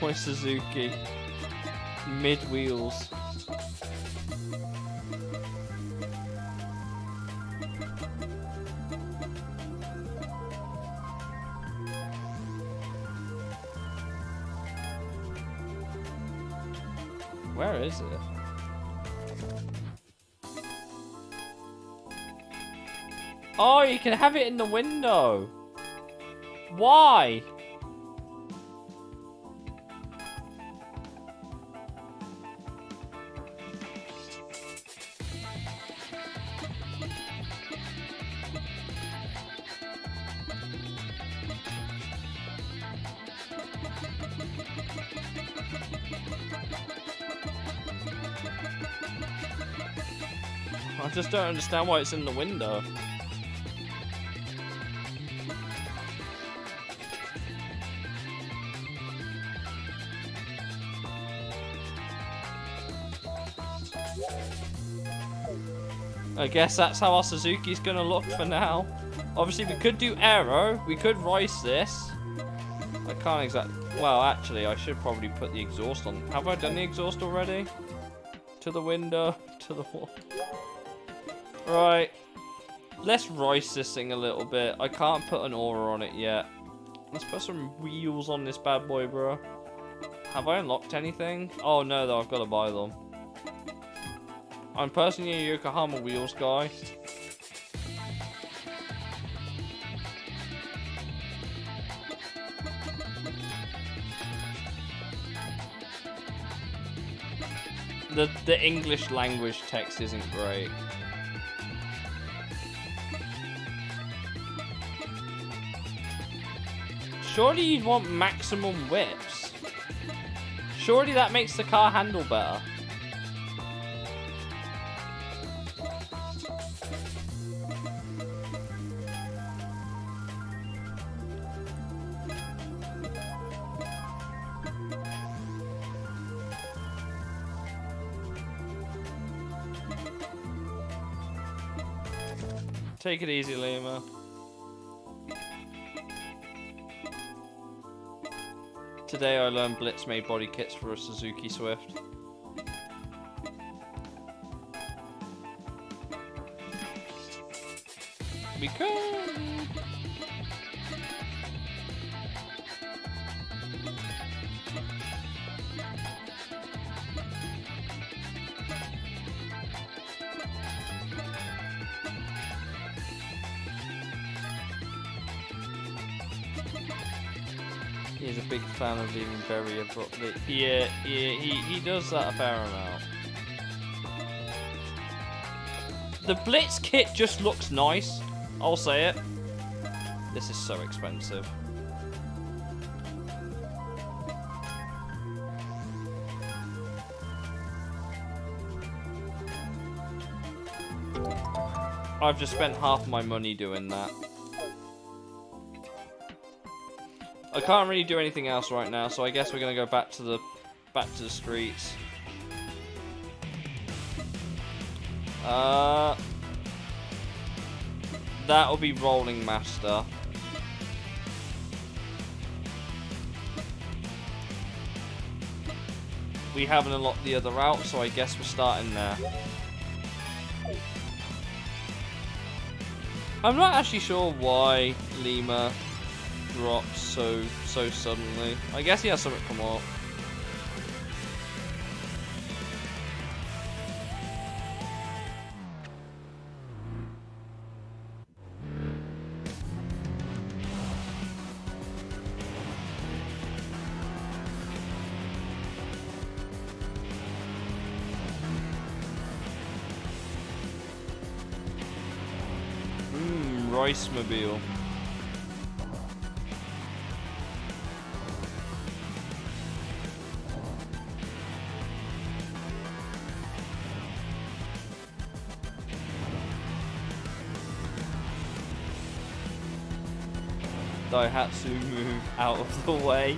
my Suzuki. Mid-wheels. Where is it? Oh, you can have it in the window. Why? I just don't understand why it's in the window. I guess that's how our Suzuki's gonna look for now. Obviously, we could do aero. We could rice this. I can't exactly... Well, actually, I should probably put the exhaust on. Have I done the exhaust already? To the window, to the wall. Right. Let's rice this thing a little bit. I can't put an aura on it yet. Let's put some wheels on this bad boy, bro. Have I unlocked anything? Oh, no, though. I've got to buy them. I'm personally a Yokohama wheels guy. The English language text isn't great. Surely you'd want maximum whips. Surely that makes the car handle better. Take it easy, Lima. Today I learned Blitz made body kits for a Suzuki Swift. Because... He's a big fan of leaving very abruptly. Yeah, he does that a fair amount. The Blitz kit just looks nice. I'll say it. This is so expensive. I've just spent half my money doing that. I can't really do anything else right now, so I guess we're gonna go back to the streets. That'll be Rolling Master. We haven't unlocked the other route, so I guess we're starting there. I'm not actually sure why Lima drops so suddenly. I guess he has something come up. Rice Mobile. Daihatsu, move out of the way.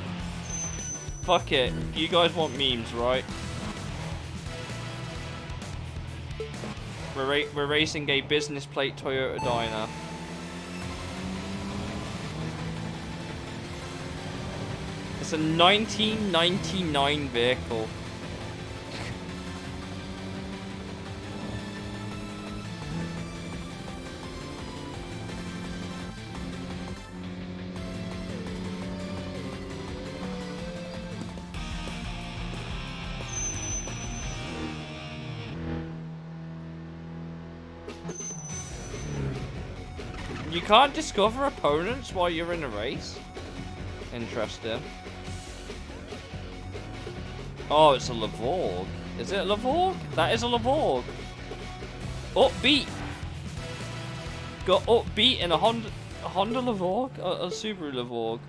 Fuck it. You guys want memes, right? We're racing a business plate Toyota Dyna. It's a 1999 vehicle. You can't discover opponents while you're in a race? Interesting. Oh, it's a Lavorg. Is it a Lavorg? That is a Lavorg. Upbeat. Got upbeat in a Honda Lavorg? A Subaru Lavorg.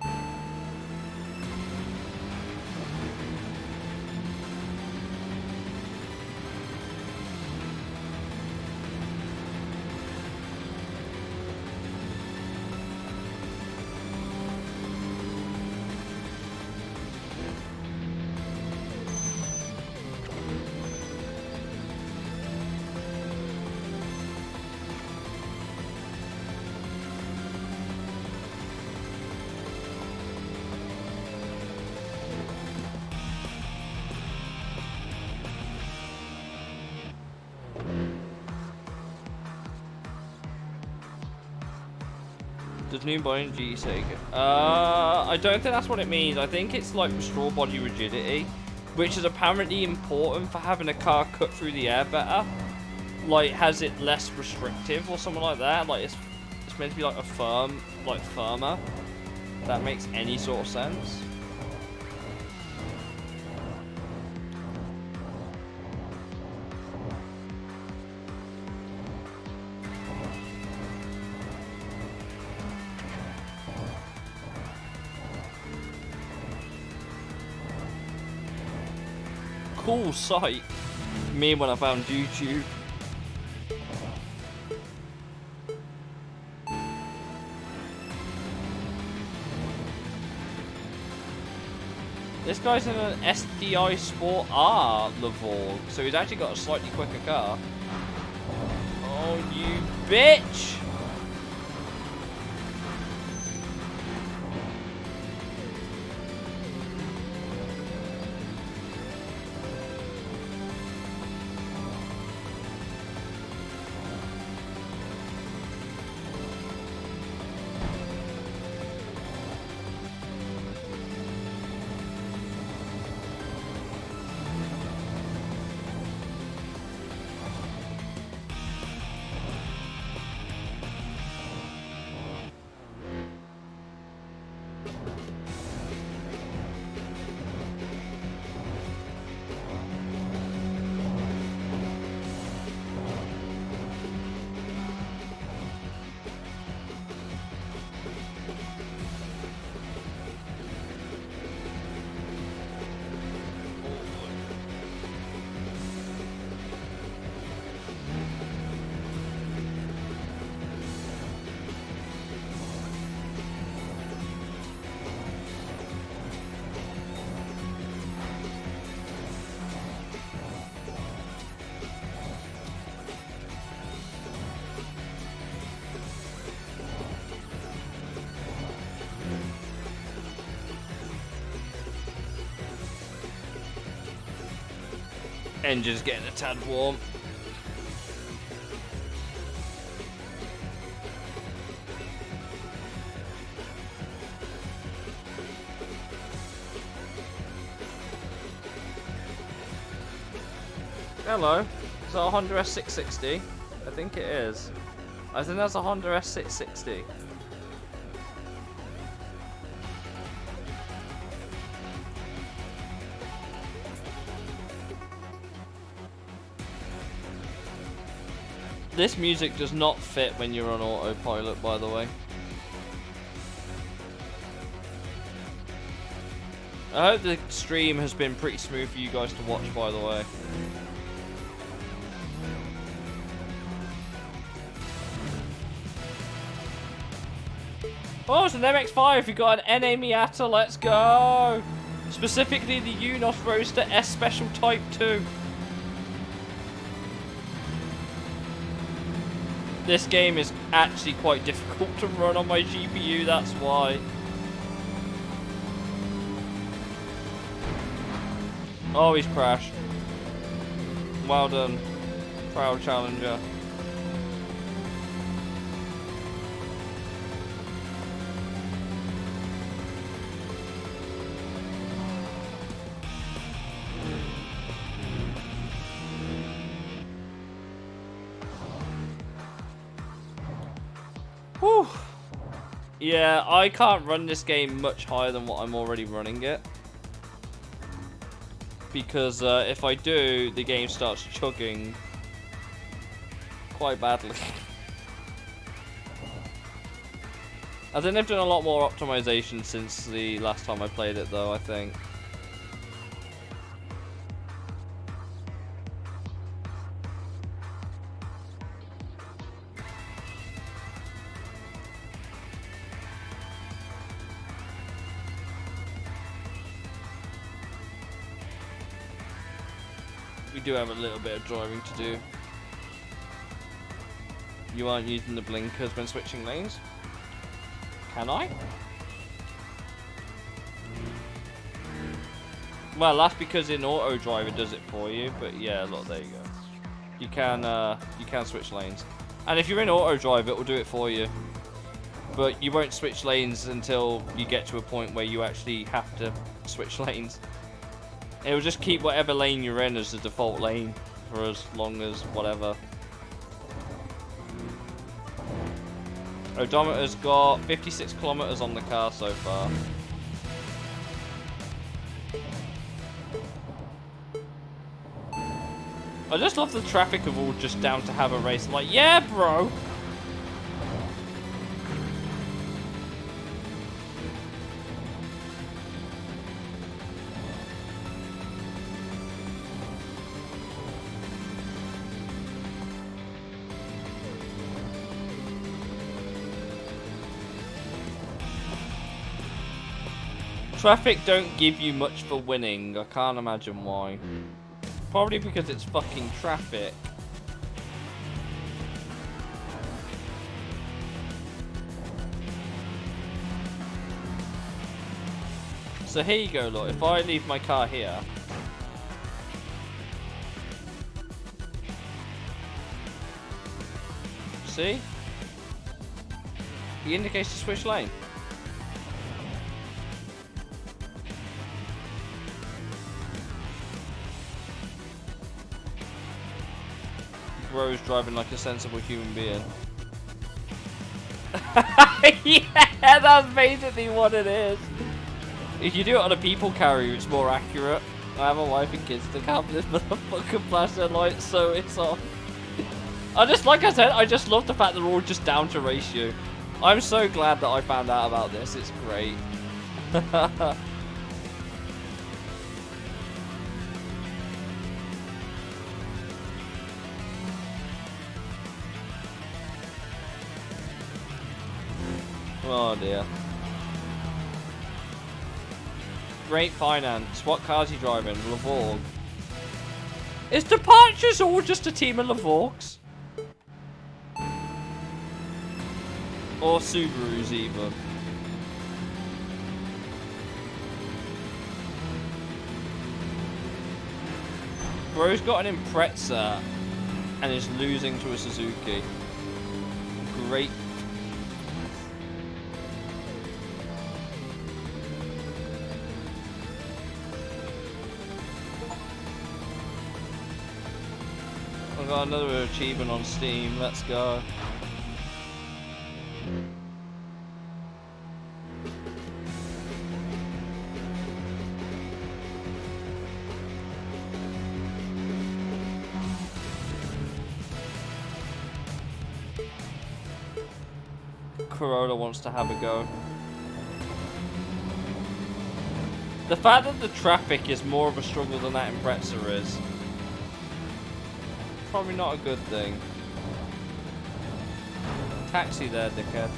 Does new body G say? I don't think that's what it means. I think it's like straw body rigidity, which is apparently important for having a car cut through the air better. Like, has it less restrictive or something like that? Like, it's meant to be like firmer. If that makes any sort of sense. cool site. Me when I found YouTube. This guy's in an SDI Sport R level, so he's actually got a slightly quicker car. Oh, you bitch! Engine's getting a tad warm. Hello, is that a Honda S660? I think it is. I think that's a Honda S660. This music does not fit when you're on autopilot, by the way. I hope the stream has been pretty smooth for you guys to watch, by the way. Oh, it's an MX-5. We got an NA Miata. Let's go. Specifically the Unos Roadster S Special Type 2. This game is actually quite difficult to run on my GPU, that's why. Oh, he's crashed. Well done, proud challenger. Whew. Yeah, I can't run this game much higher than what I'm already running it. Because if I do, the game starts chugging quite badly. I think they've done a lot more optimization since the last time I played it though, I think. We do have a little bit of driving to do. You aren't using the blinkers when switching lanes? Can I? Well, that's because in auto drive it does it for you, but yeah, look, there you go. You can switch lanes. And if you're in auto drive, it will do it for you. But you won't switch lanes until you get to a point where you actually have to switch lanes. It will just keep whatever lane you're in as the default lane for as long as whatever. Odometer's got 56 kilometers on the car so far. I just love the traffic of all just down to have a race. I'm like, yeah, bro. Traffic don't give you much for winning. I can't imagine why. Probably because it's fucking traffic. So here you go, look. If I leave my car here. See? He indicates to switch lane. Bro's driving like a sensible human being. Yeah, that's basically what it is. If you do it on a people carrier, it's more accurate. I have a wife and kids to cover this motherfucking flashing light, so it's on. Like I said, I just love the fact they're all just down to ratio. I'm so glad that I found out about this. It's great. Oh dear. Great finance. What car's he driving? Lavorg. Is Departures all just a team of Lavorgs? Or Subarus even? Bro's got an Impreza and is losing to a Suzuki. Great. I've got another achievement on Steam. Let's go. Corolla wants to have a go. The fact that the traffic is more of a struggle than that Impreza is probably not a good thing. Taxi there, dickhead.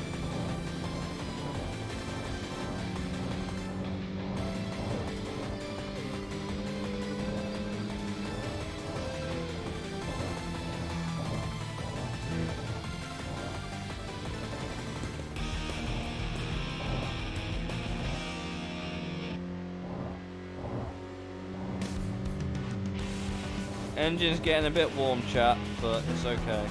Engine's getting a bit warm, chat, but it's okay.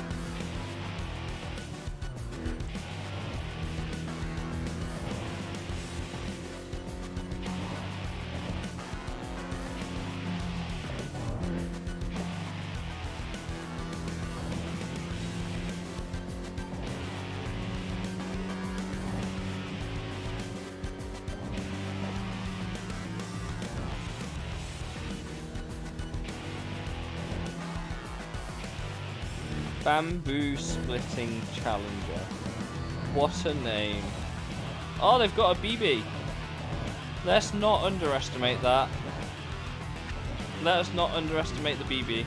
Bamboo Splitting Challenger. What a name. Oh, they've got a BB. Let's not underestimate that. Let us not underestimate the BB.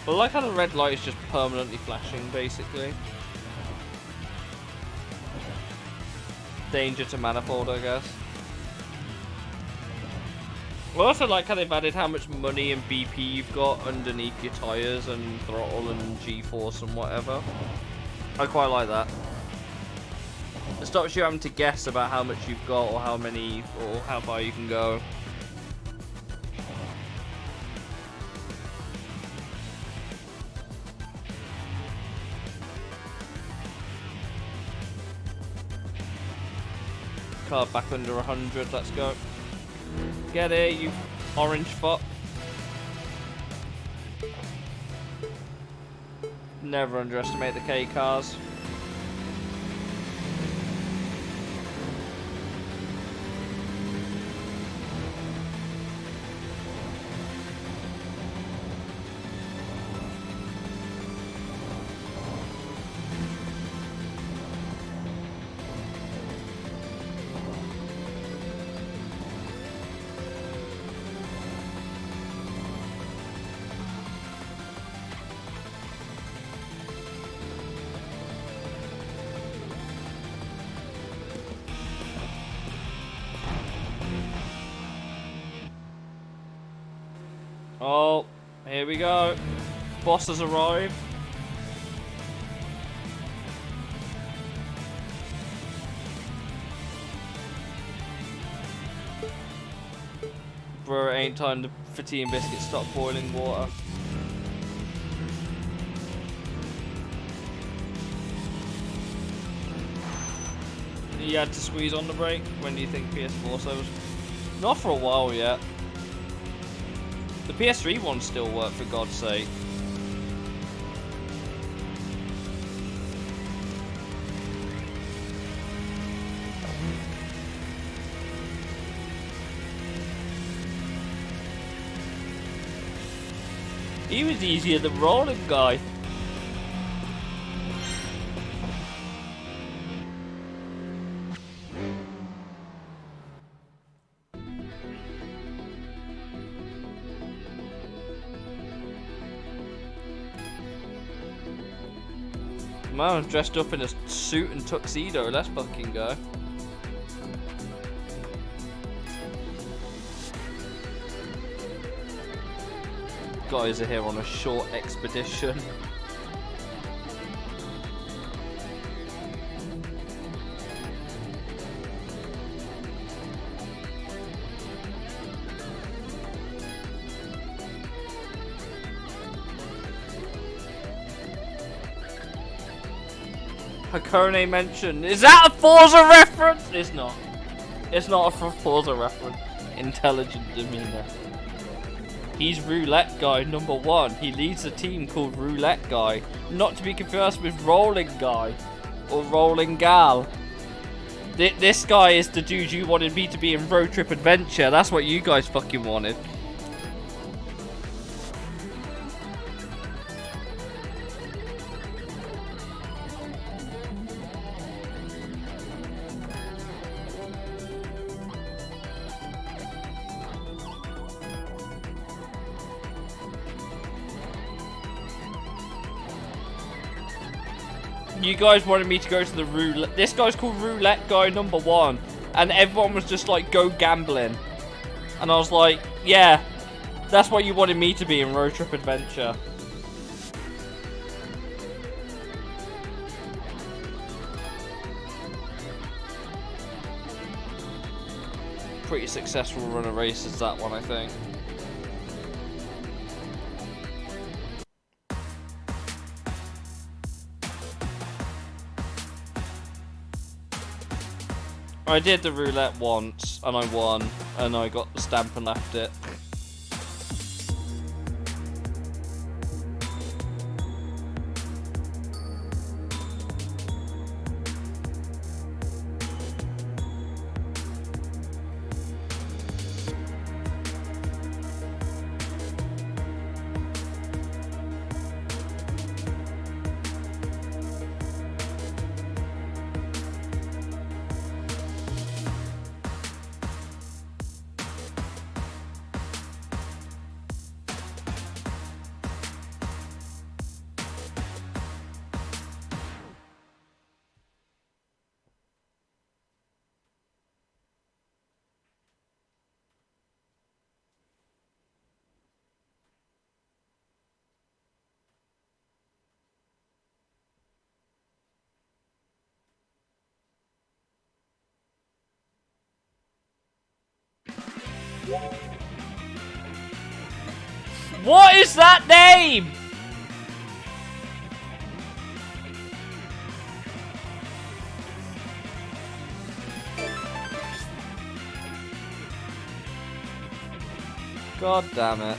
I like how the red light is just permanently flashing, basically. Danger to manifold, I guess. I also like how they've added how much money and BP you've got underneath your tyres and throttle and G-force and whatever. I quite like that. It stops you having to guess about how much you've got or how many or how far you can go. Car back under 100, let's go. Get it, you orange fuck. Never underestimate the K cars. Oh, here we go. Boss has arrived. Bro, it ain't time for tea and biscuits stop boiling water. You had to squeeze on the brake? When do you think PS4 servers? Not for a while yet. The PS3 ones still work, for God's sake. He was easier than rolling guy. Man, I'm dressed up in a suit and tuxedo. Let's fucking go. Guys are here on a short expedition. Hakone mentioned. Is that a Forza reference? It's not. It's not a Forza reference. Intelligent demeanor. He's Roulette Guy #1. He leads a team called Roulette Guy. Not to be confused with Rolling Guy. Or Rolling Gal. This guy is the dude you wanted me to be in Road Trip Adventure. That's what you guys fucking wanted. You guys wanted me to go to the roulette. This guy's called Roulette Guy #1, and everyone was just like, "Go gambling," and I was like, "Yeah, that's what you wanted me to be in Road Trip Adventure." Pretty successful run of races, that one, I think. I did the roulette once, and I won, and I got the stamp and left it. What is that name? God damn it.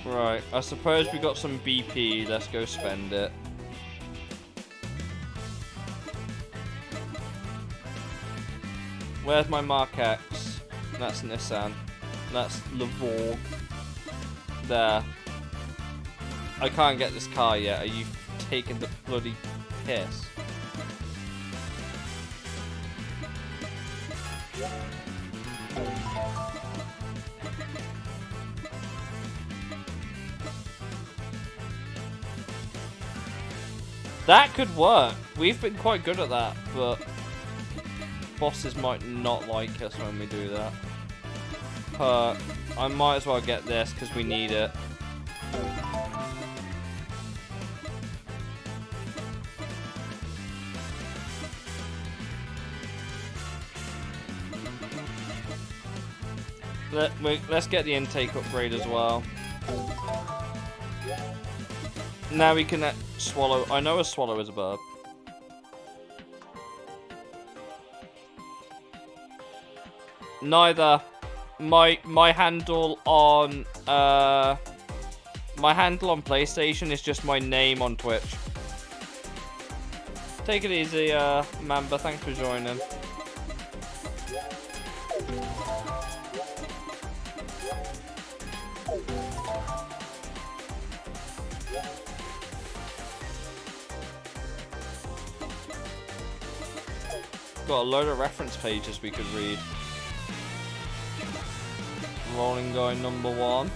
Right, I suppose we got some BP. Let's go spend it. Where's my Mark X? That's Nissan. That's Lavore. There. I can't get this car yet. Are you taking the bloody piss? That could work. We've been quite good at that, but bosses might not like us when we do that. I might as well get this because we need it. Let's get the intake upgrade as well. Now we can swallow. I know a swallow is a bird. Neither. My handle on PlayStation is just my name on Twitch. Take it easy, Mamba. Thanks for joining. Got a load of reference pages we could read. Rolling guy number 1.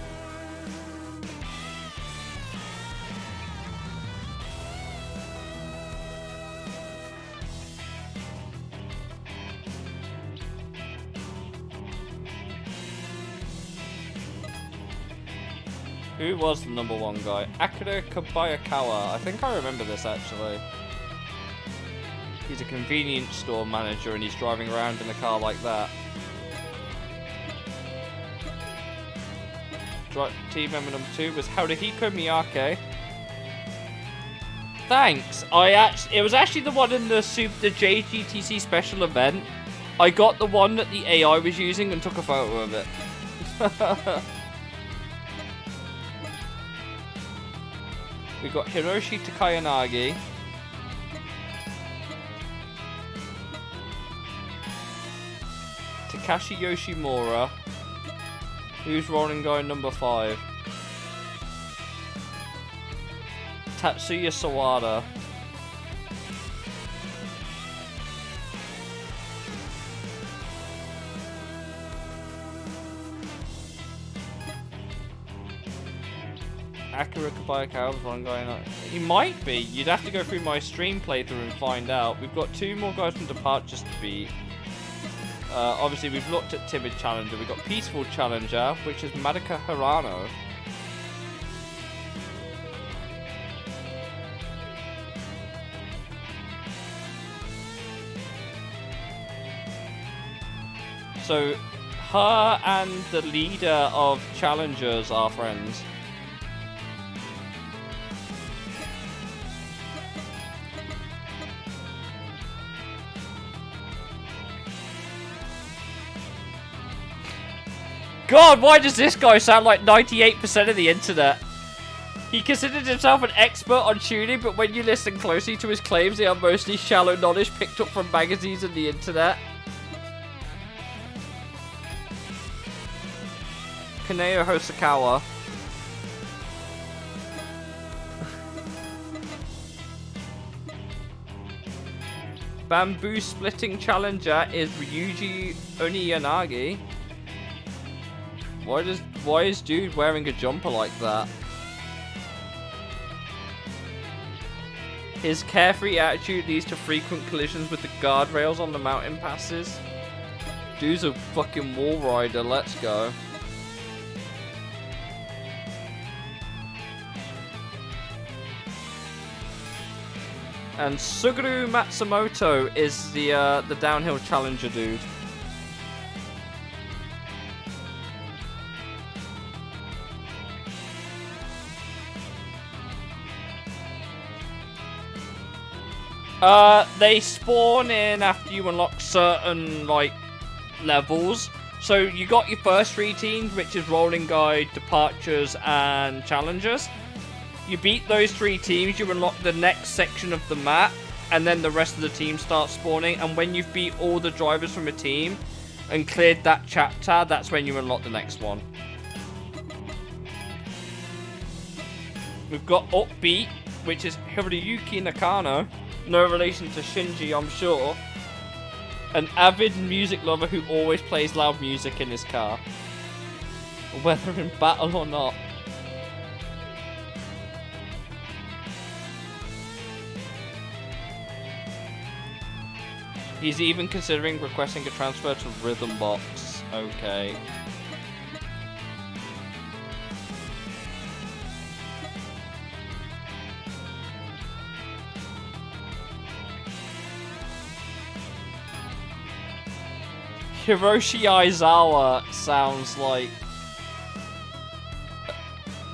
Who was the number 1 guy? Akira Kobayakawa. I think I remember this actually. He's a convenience store manager and he's driving around in a car like that. Team member number 2 was Haruhiko Miyake. Thanks. It was actually the one in the JGTC special event. I got the one that the AI was using and took a photo of it. We got Hiroshi Takayanagi. Takashi Yoshimura. Who's rolling guy number 5? Tatsuya Sawada. Akira Kobayakawa, rolling guy. He might be. You'd have to go through my stream playthrough and find out. We've got 2 more guys from Departures to beat. Obviously, we've looked at Timid Challenger. We've got Peaceful Challenger, which is Madoka Hirano. So, her and the leader of Challengers are friends. God, why does this guy sound like 98% of the internet? He considered himself an expert on tuning, but when you listen closely to his claims, they are mostly shallow knowledge picked up from magazines and the internet. Kaneo Hosokawa. Bamboo splitting challenger is Ryuji Oniyanagi. Why is dude wearing a jumper like that? His carefree attitude leads to frequent collisions with the guardrails on the mountain passes. Dude's a fucking wall rider, let's go. And Suguru Matsumoto is the downhill challenger dude. They spawn in after you unlock certain, like, levels. So you got your first 3 teams, which is Rolling Guide, Departures, and Challengers. You beat those 3 teams, you unlock the next section of the map, and then the rest of the team starts spawning. And when you've beat all the drivers from a team and cleared that chapter, that's when you unlock the next one. We've got Upbeat, which is Hiroyuki Nakano. No relation to Shinji, I'm sure. An avid music lover who always plays loud music in his car, whether in battle or not. He's even considering requesting a transfer to Rhythm Box. Okay. Hiroshi Aizawa sounds like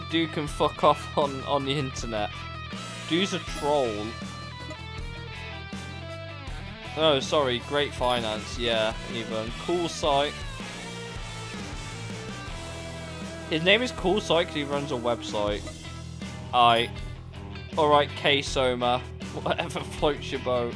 dude can fuck off on the internet. Dude's a troll. Oh, sorry, Great Finance, yeah, even. Cool Site. His name is Cool Site because he runs a website. Alright, K-Soma. Whatever floats your boat.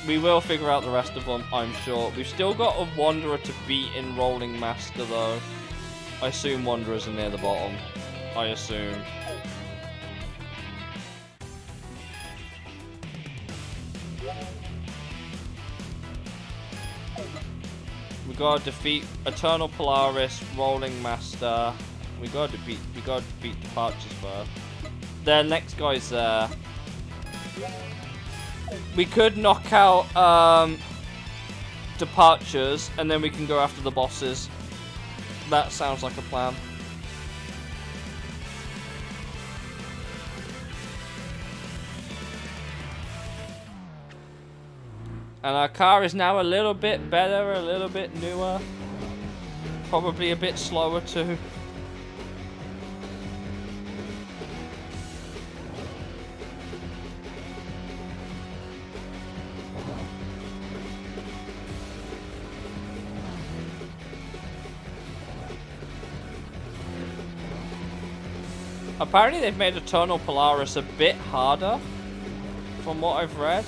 We will figure out the rest of them, I'm sure. We've still got a Wanderer to beat in Rolling Master, though. I assume Wanderers are near the bottom. I assume. We gotta defeat Eternal Polaris, Rolling Master. We gotta beat Departures first. The next guy's there. We could knock out Departures, and then we can go after the bosses. That sounds like a plan. And our car is now a little bit better, a little bit newer. Probably a bit slower too. Apparently they've made Eternal Polaris a bit harder, from what I've read.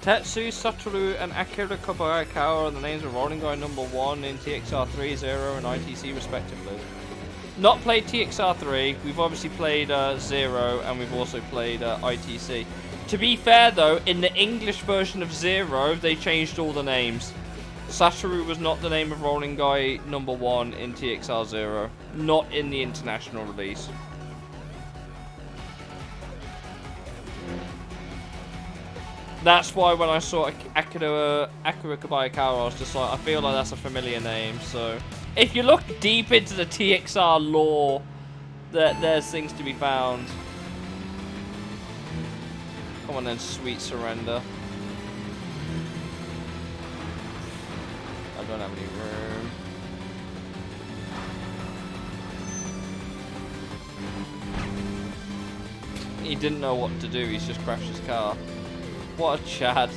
Tetsu, Satoru, and Akira Kobayakawa are the names of Rolling Guy number 1 in TXR3, 0, and ITC respectively. Not played TXR3, we've obviously played 0, and we've also played ITC. To be fair though, in the English version of 0, they changed all the names. Satoru was not the name of Rolling Guy number 1 in TXR 0. Not in the international release. That's why when I saw Akira Kobayakawa, I was just like, I feel like that's a familiar name. So, if you look deep into the TXR lore, there's things to be found. Come on then, sweet surrender. I don't have any room. He didn't know what to do, he's just crashed his car. What a Chad.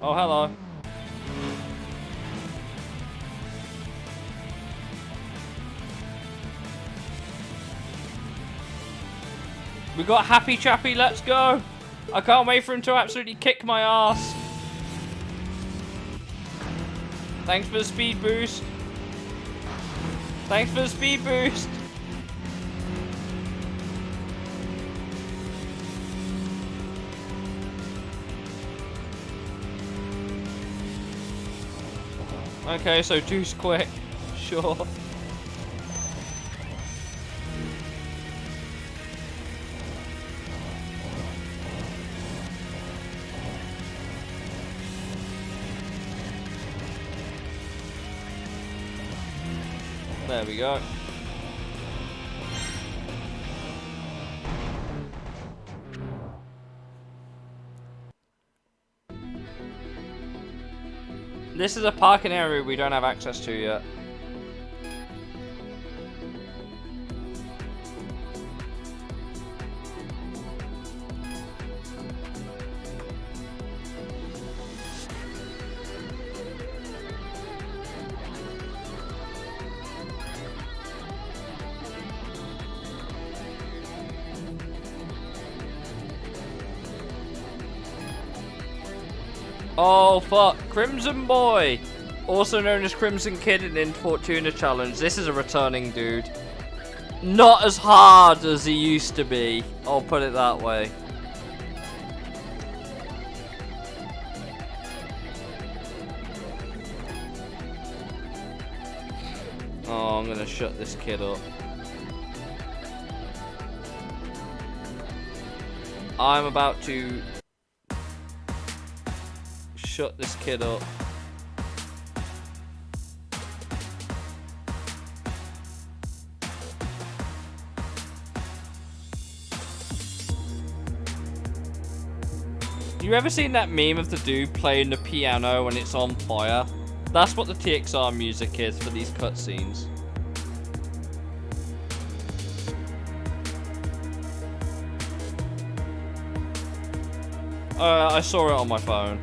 Oh, hello. We got Happy Chappy, let's go. I can't wait for him to absolutely kick my ass. Thanks for the speed boost. Thanks for the speed boost. Okay, so two's quick. Sure. There we go. This is a parking area we don't have access to yet. Oh fuck, Crimson Boy! Also known as Crimson Kid in Fortuna Challenge. This is a returning dude. Not as hard as he used to be. I'll put it that way. Oh, I'm gonna shut this kid up. I'm about to shut this kid up. You ever seen that meme of the dude playing the piano and it's on fire? That's what the TXR music is for these cutscenes. I saw it on my phone.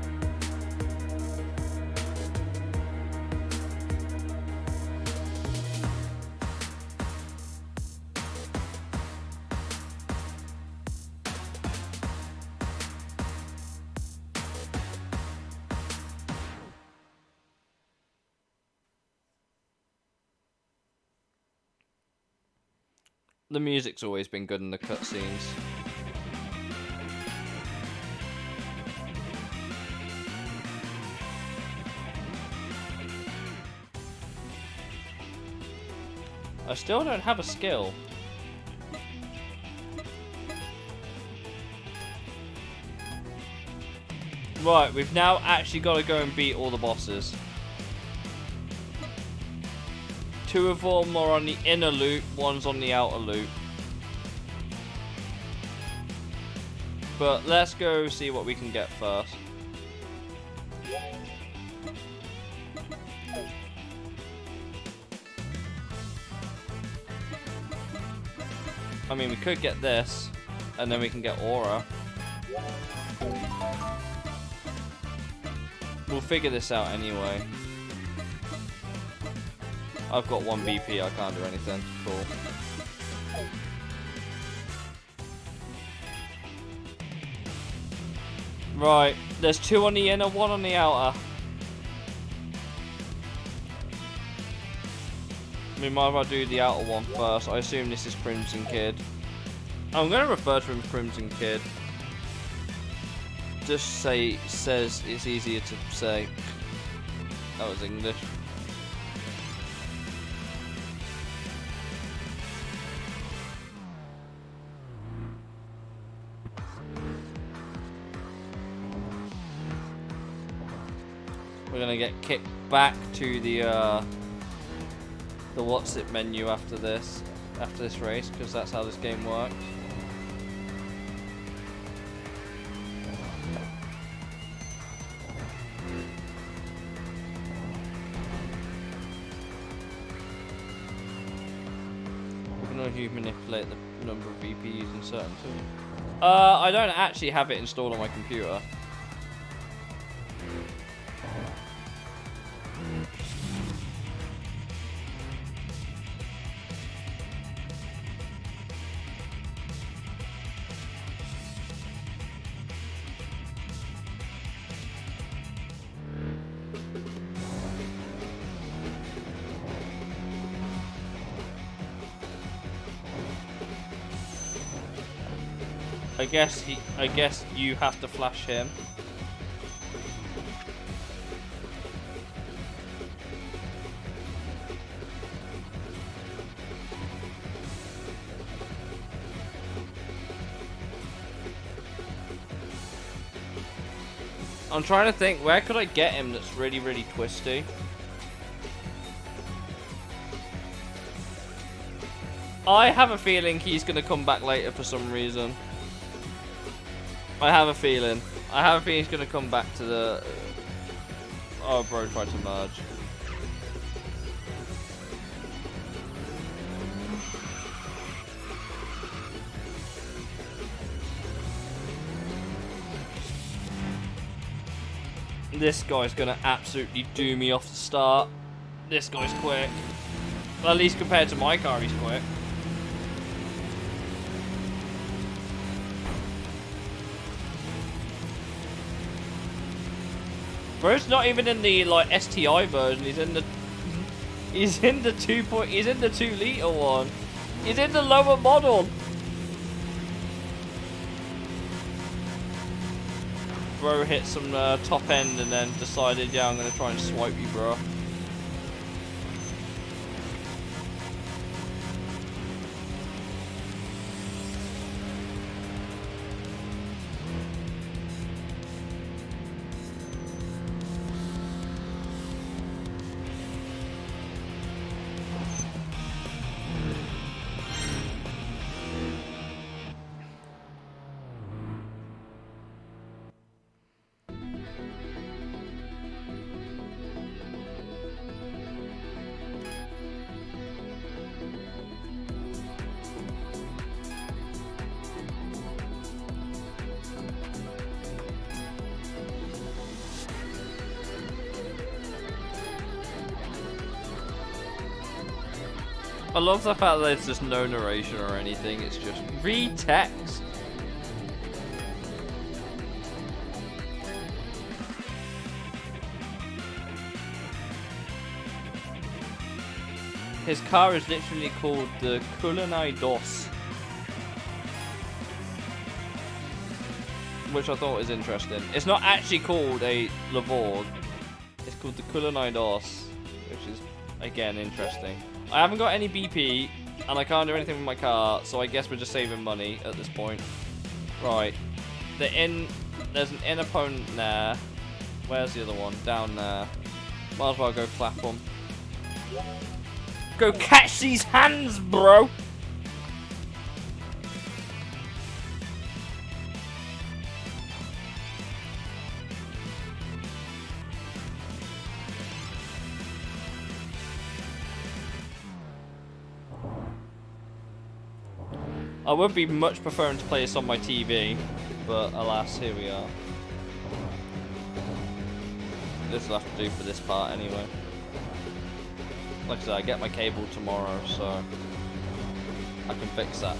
The music's always been good in the cutscenes. I still don't have a skill. Right, we've now actually got to go and beat all the bosses. 2 of them are on the inner loop, 1's on the outer loop. But let's go see what we can get first. I mean, we could get this, and then we can get Aura. We'll figure this out anyway. I've got 1 BP, I can't do anything. Cool. Right, there's 2 on the inner, 1 on the outer. We might as well do the outer one first. I assume this is Crimson Kid. I'm going to refer to him as Crimson Kid. Just says it's easier to say. That was English. We're gonna get kicked back to the what's it menu after this race, because that's how this game works. We can only manipulate the number of VPs in certain tools. I don't actually have it installed on my computer. I guess you have to flash him. I'm trying to think, where could I get him that's really, really twisty? I have a feeling he's going to come back later for some reason. I have a feeling he's going to come back to the... Oh, bro tried to merge. This guy's going to absolutely do me off the start. This guy's quick. Well, at least compared to my car, he's quick. Bro's not even in the like STI version. He's in the 2 liter one. He's in the lower model. Bro hit some top end and then decided, yeah, I'm gonna try and swipe you, bro. I love the fact that there's just no narration or anything, it's just read text. His car is literally called the Kulanai Dos, which I thought was interesting. It's not actually called a Lavore, it's called the Kulanai Dos, which is, again, interesting. I haven't got any BP, and I can't do anything with my car, so I guess we're just saving money at this point. Right. There's an in opponent there. Where's the other one? Down there. Might as well go clap them. Go catch these hands, bro! I would be much preferring to play this on my TV, but alas, here we are. This will have to do for this part anyway. Like I said, I get my cable tomorrow, so I can fix that.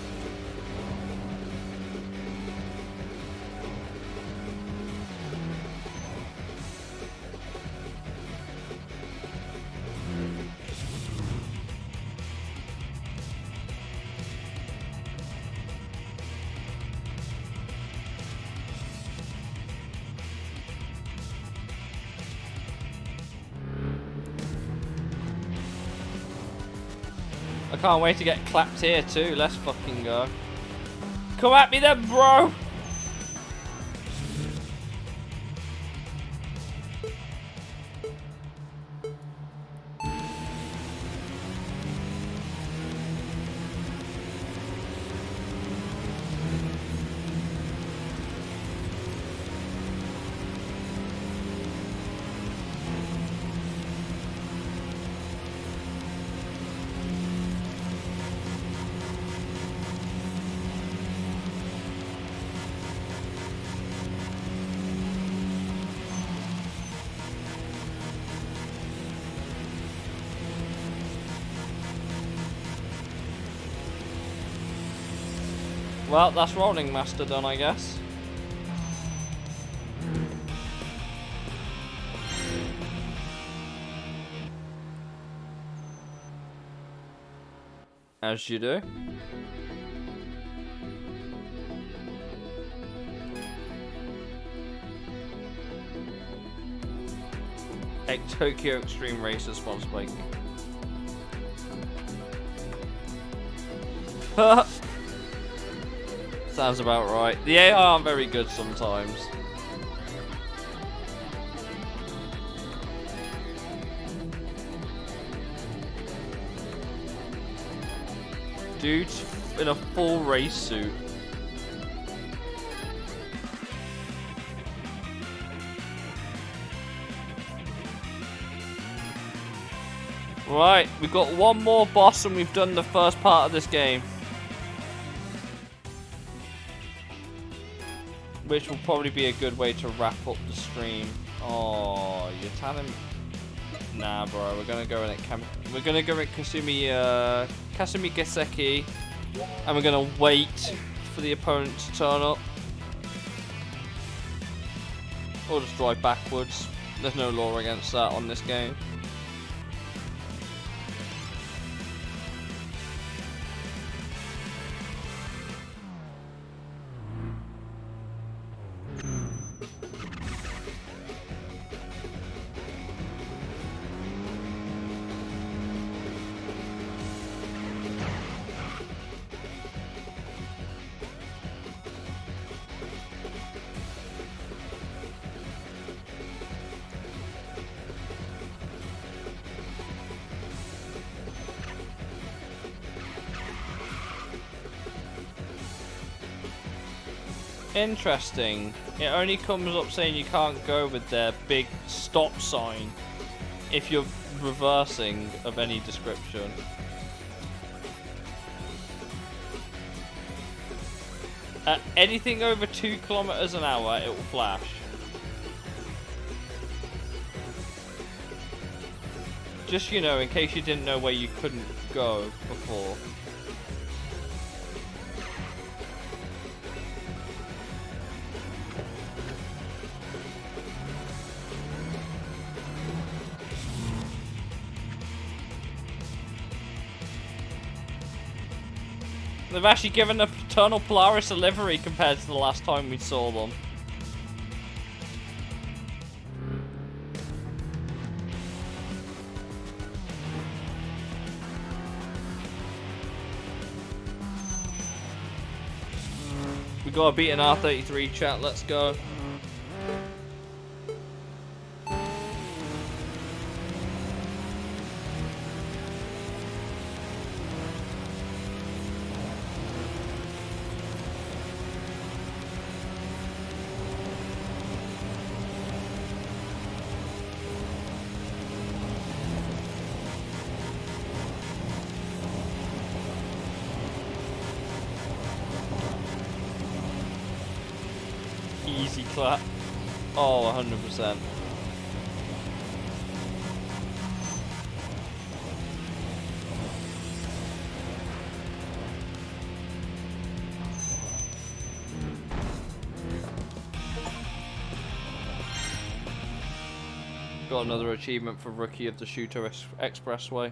I can't wait to get clapped here too. Let's fucking go. Come at me then, bro! Well, that's Rolling Master done, I guess. As you do. Tokyo Extreme Racer sponsor biking. Sounds about right. The AI aren't very good sometimes. Dude in a full race suit. Right, we've got one more boss and we've done the first part of this game. Which will probably be a good way to wrap up the stream. Oh, you're telling me? Nah, bro. We're gonna go in at Kasumi Gaseki, and we're gonna wait for the opponent to turn up, or just drive backwards. There's no law against that on this game. Interesting. It only comes up saying you can't go with their big stop sign if you're reversing of any description. At anything over 2 kilometers an hour, it will flash. Just, you know, in case you didn't know where you couldn't go before. They've actually given the Paternal Polaris a livery compared to the last time we saw them. We gotta beat an R33, chat, let's go. Easy clap. Oh, 100%. Got another achievement for Rookie of the Tokyo Expressway.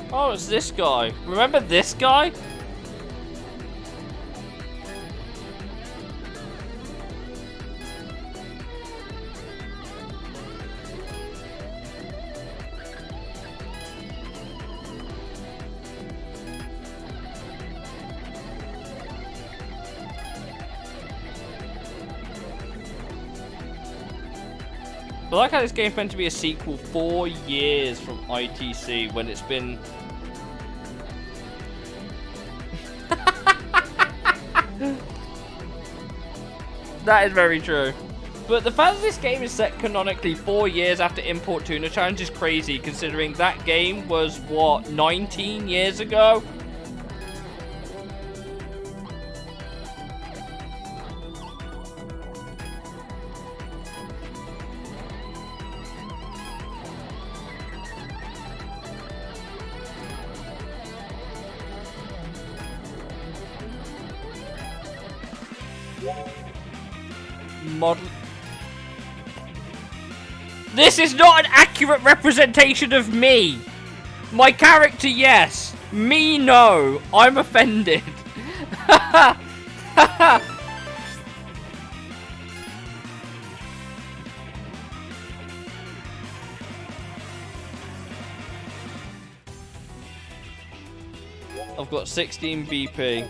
Oh, it's this guy. Remember this guy? I like how this game's meant to be a sequel 4 years from ITC when it's been... That is very true. But the fact that this game is set canonically 4 years after Import Tuna Challenge is crazy, considering that game was, what, 19 years ago? Model. This is not an accurate representation of me. My character, yes. Me, no. I'm offended. I've got 16 BP.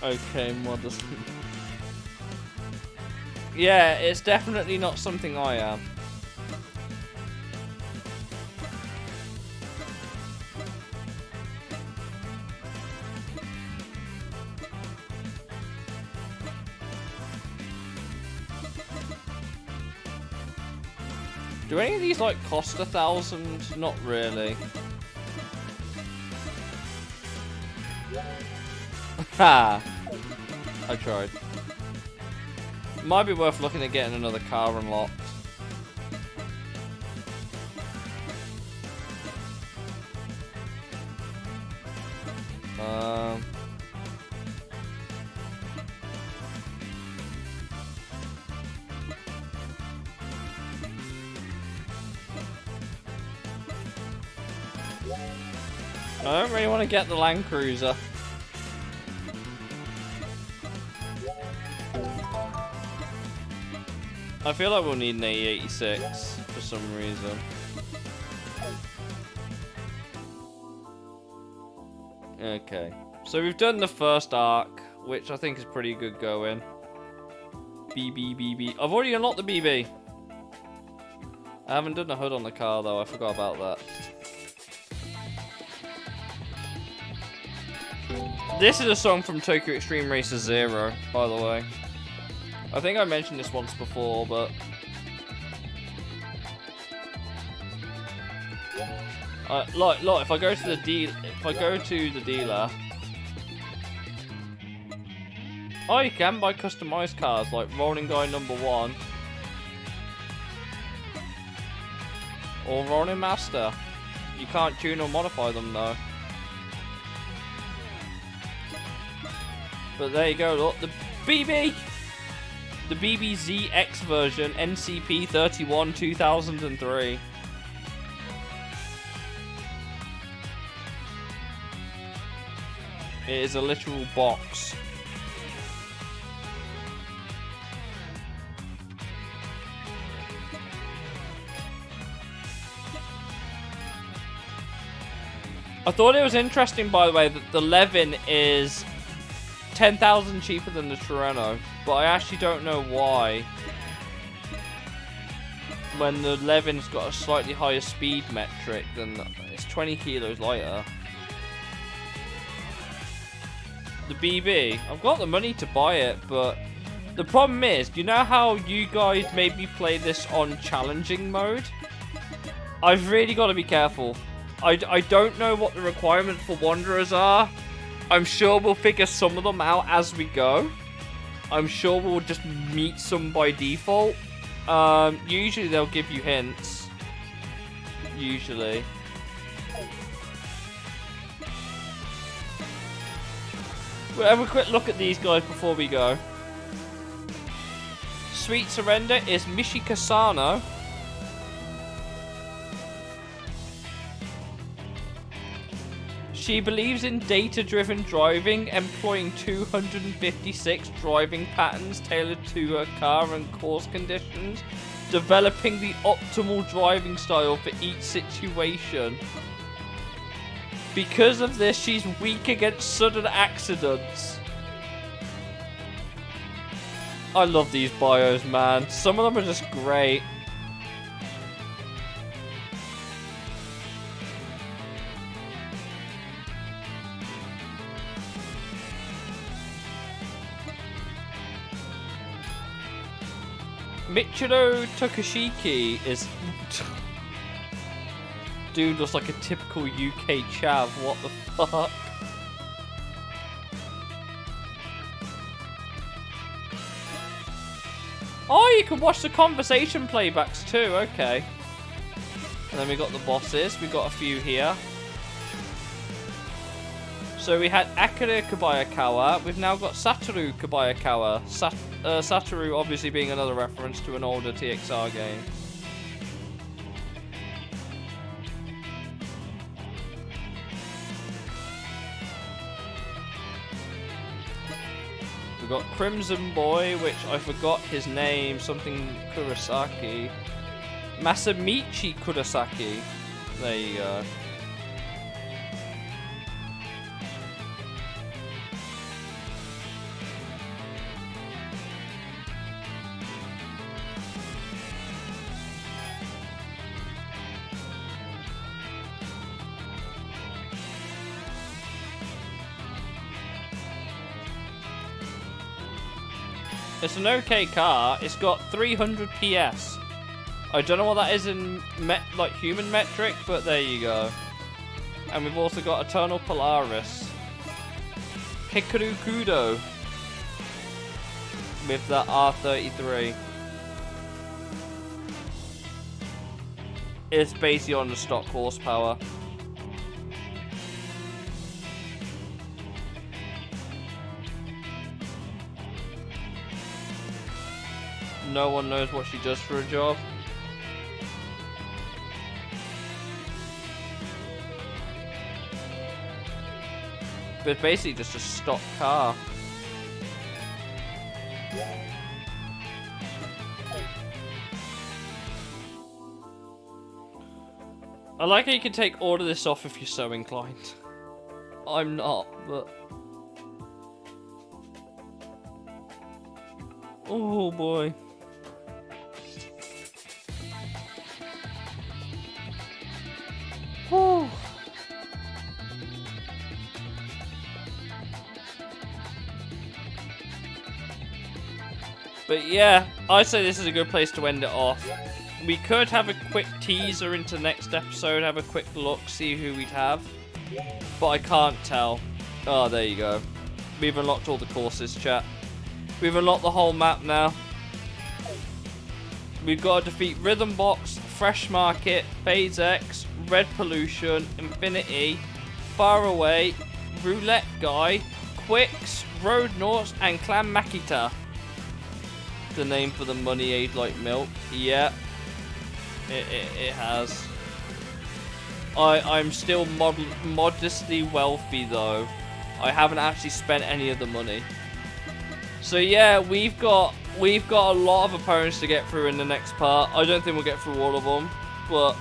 Okay, modest. Yeah, it's definitely not something I am. Do any of these like cost 1,000? Not really. Ha! I tried. Might be worth looking at getting another car unlocked. I don't really want to get the Land Cruiser. I feel like we'll need an A86 for some reason. Okay. So we've done the first arc, which I think is pretty good going. BB. I've already unlocked the BB. I haven't done the hood on the car though, I forgot about that. This is a song from Tokyo Extreme Racer 0, by the way. I think I mentioned this once before, but... Look, if I go to the dealer... Oh, you can buy customized cars, like Rolling Guy number 1. Or Rolling Master. You can't tune or modify them, though. But there you go, look, the BB! The BBZX version, NCP 31 2003. It is a literal box. I thought it was interesting, by the way, that the Levin is 10,000 cheaper than the Torino, but I actually don't know why. When the Levin's got a slightly higher speed metric, than it's 20 kilos lighter. The BB, I've got the money to buy it, but the problem is, you know how you guys made me play this on challenging mode? I've really got to be careful. I don't know what the requirements for Wanderers are. I'm sure we'll figure some of them out as we go. I'm sure we'll just meet some by default. Usually they'll give you hints. Usually. We'll have a quick look at these guys before we go. Sweet Surrender is Mishi Kasano. She believes in data-driven driving, employing 256 driving patterns tailored to her car and course conditions, developing the optimal driving style for each situation. Because of this, she's weak against sudden accidents. I love these bios, man. Some of them are just great. Michiro Tokushiki is... Dude looks like a typical UK chav, what the fuck? Oh, you can watch the conversation playbacks too, okay. And then we got the bosses, we got a few here. So we had Akira Kobayakawa, we've now got Satoru Kobayakawa. Satoru obviously being another reference to an older TXR game. We've got Crimson Boy, which I forgot his name, something Kurosaki. Masamichi Kurosaki. There you go. It's an okay car. It's got 300 PS. I don't know what that is in like human metric, but there you go. And we've also got a Eternal Polaris. Hikaru Kudo. With the R33. It's basically on the stock horsepower. No one knows what she does for a job. But it's basically just a stock car. I like how you can take all of this off if you're so inclined. I'm not, but... Oh boy. Whew. But yeah, I say this is a good place to end it off. We could have a quick teaser into next episode, have a quick look, see who we'd have. But I can't tell. Oh, there you go. We've unlocked all the courses, chat. We've unlocked the whole map now. We've got to defeat Rhythm Box, Fresh Market, Phase X, Red Pollution, Infinity, Far Away, Roulette Guy, Quicks, Road Nauts, and Clan Makita. The name for the money aid like milk. Yeah. It has. I'm still modestly wealthy though. I haven't actually spent any of the money. So yeah, we've got a lot of opponents to get through in the next part. I don't think we'll get through all of them, but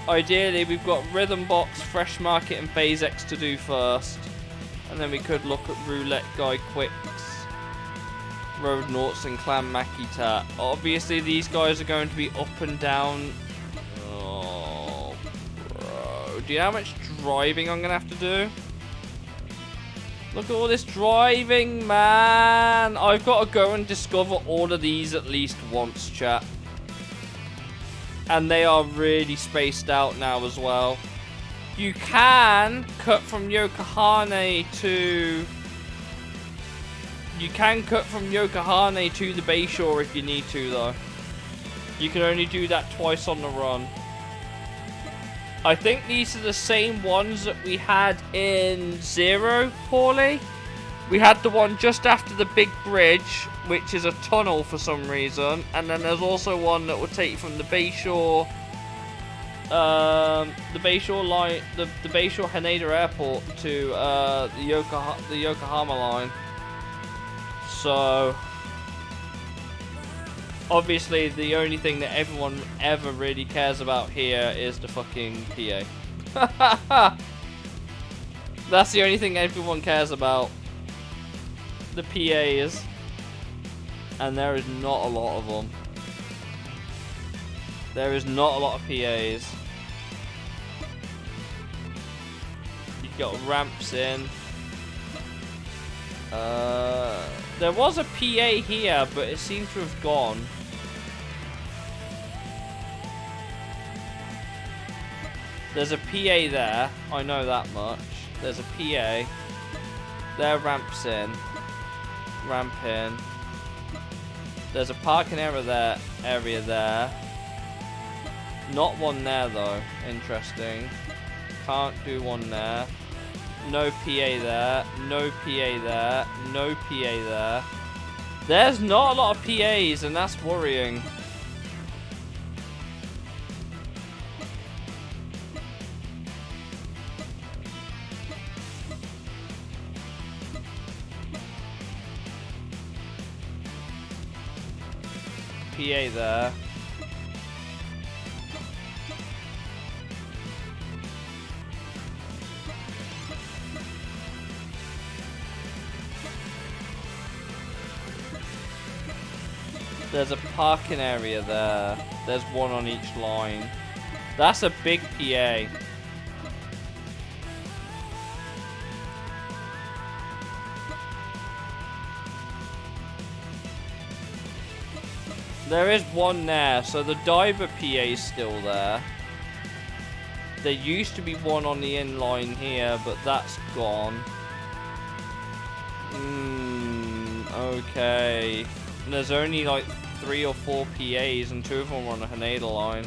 ideally we've got Rhythm Box, Fresh Market, and Phase X to do first, and then we could look at Roulette Guy, Quicks, Road Nauts, and Clan Makita. Obviously these guys are going to be up and down. Oh, bro. Do you know how much driving I'm going to have to do? Look at all this driving, man. I've got to go and discover all of these at least once, chat. And they are really spaced out now as well. You can cut from Yokohama to... You can cut from Yokohama to the Bayshore if you need to, though. You can only do that twice on the run. I think these are the same ones that we had in Zero, Paulie. We had the one just after the big bridge, which is a tunnel for some reason. And then there's also one that will take you from the Bayshore... the Bayshore line... The Bayshore Haneda Airport to the Yokohama line. So, obviously the only thing that everyone ever really cares about here is the fucking PA. That's the only thing everyone cares about. The PAs. And there is not a lot of them. There is not a lot of PAs. You've got ramps in. There was a PA here, but it seems to have gone. There's a PA there. I know that much. There's a PA. There, ramps in. Ramp in. There's a parking area there. Not one there, though. Interesting. Can't do one there. No PA there, no PA there, no PA there. There's not a lot of PAs, and that's worrying. PA there. There's a parking area there. There's one on each line. That's a big PA. There is one there, so the diver PA is still there. There used to be one on the end line here, but that's gone. Okay. And there's only like 3 or 4 PAs, and 2 of them are on the Haneda line.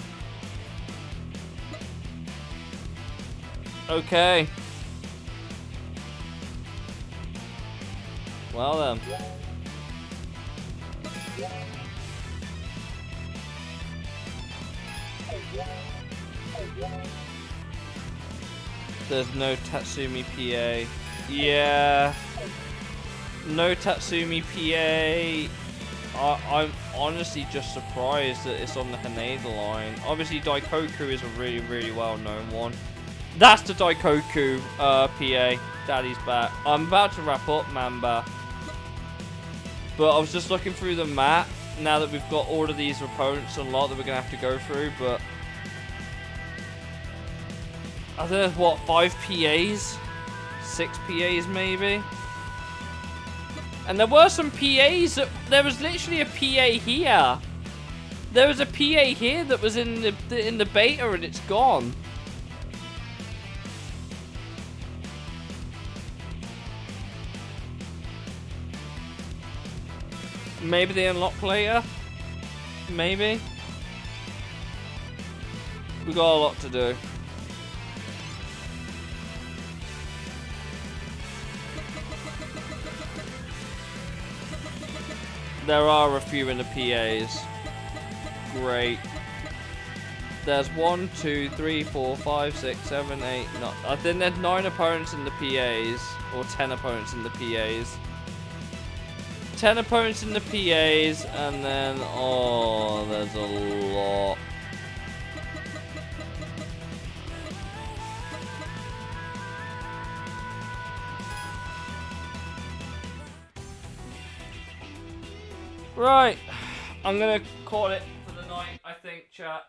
Okay. Well then. There's no Tatsumi PA. Yeah. No Tatsumi PA. I'm honestly just surprised that it's on the Haneda line. Obviously, Daikoku is a really, really well-known one. That's the Daikoku PA. Daddy's back. I'm about to wrap up, Mamba. But I was just looking through the map now that we've got all of these opponents unlocked that we're going to have to go through, but I don't know, what, 5 PAs? 6 PAs maybe? And there were some PAs that, there was literally a PA here. There was a PA here that was in the beta and it's gone. Maybe they unlock later? Maybe? We got a lot to do. There are a few in the PAs. Great. There's 1, 2, 3, 4, 5, 6, 7, 8, 9. I think there's 9 opponents in the PAs. Or 10 opponents in the PAs. 10 opponents in the PAs, and then, oh, there's a lot. Right, I'm gonna call it for the night, I think, chat.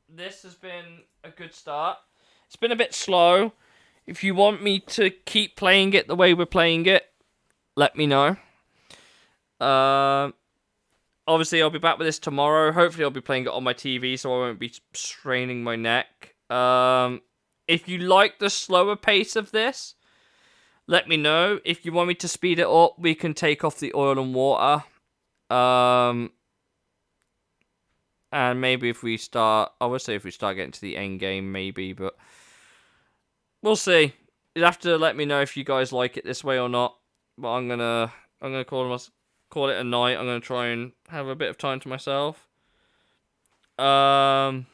This has been a good start. It's been a bit slow. If you want me to keep playing it the way we're playing it, let me know. Obviously, I'll be back with this tomorrow. Hopefully, I'll be playing it on my TV, so I won't be straining my neck. If you like the slower pace of this, let me know. If you want me to speed it up, we can take off the oil and water. And maybe if we start, I would say if we start getting to the end game, maybe, but we'll see. You'll have to let me know if you guys like it this way or not. But I'm gonna call it a night. I'm gonna try and have a bit of time to myself. And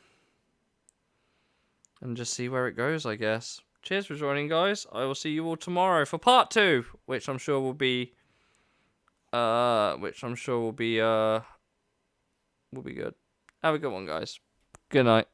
just see where it goes, I guess. Cheers for joining, guys. I will see you all tomorrow for part 2, which I'm sure will be will be good. Have a good one, guys. Good night.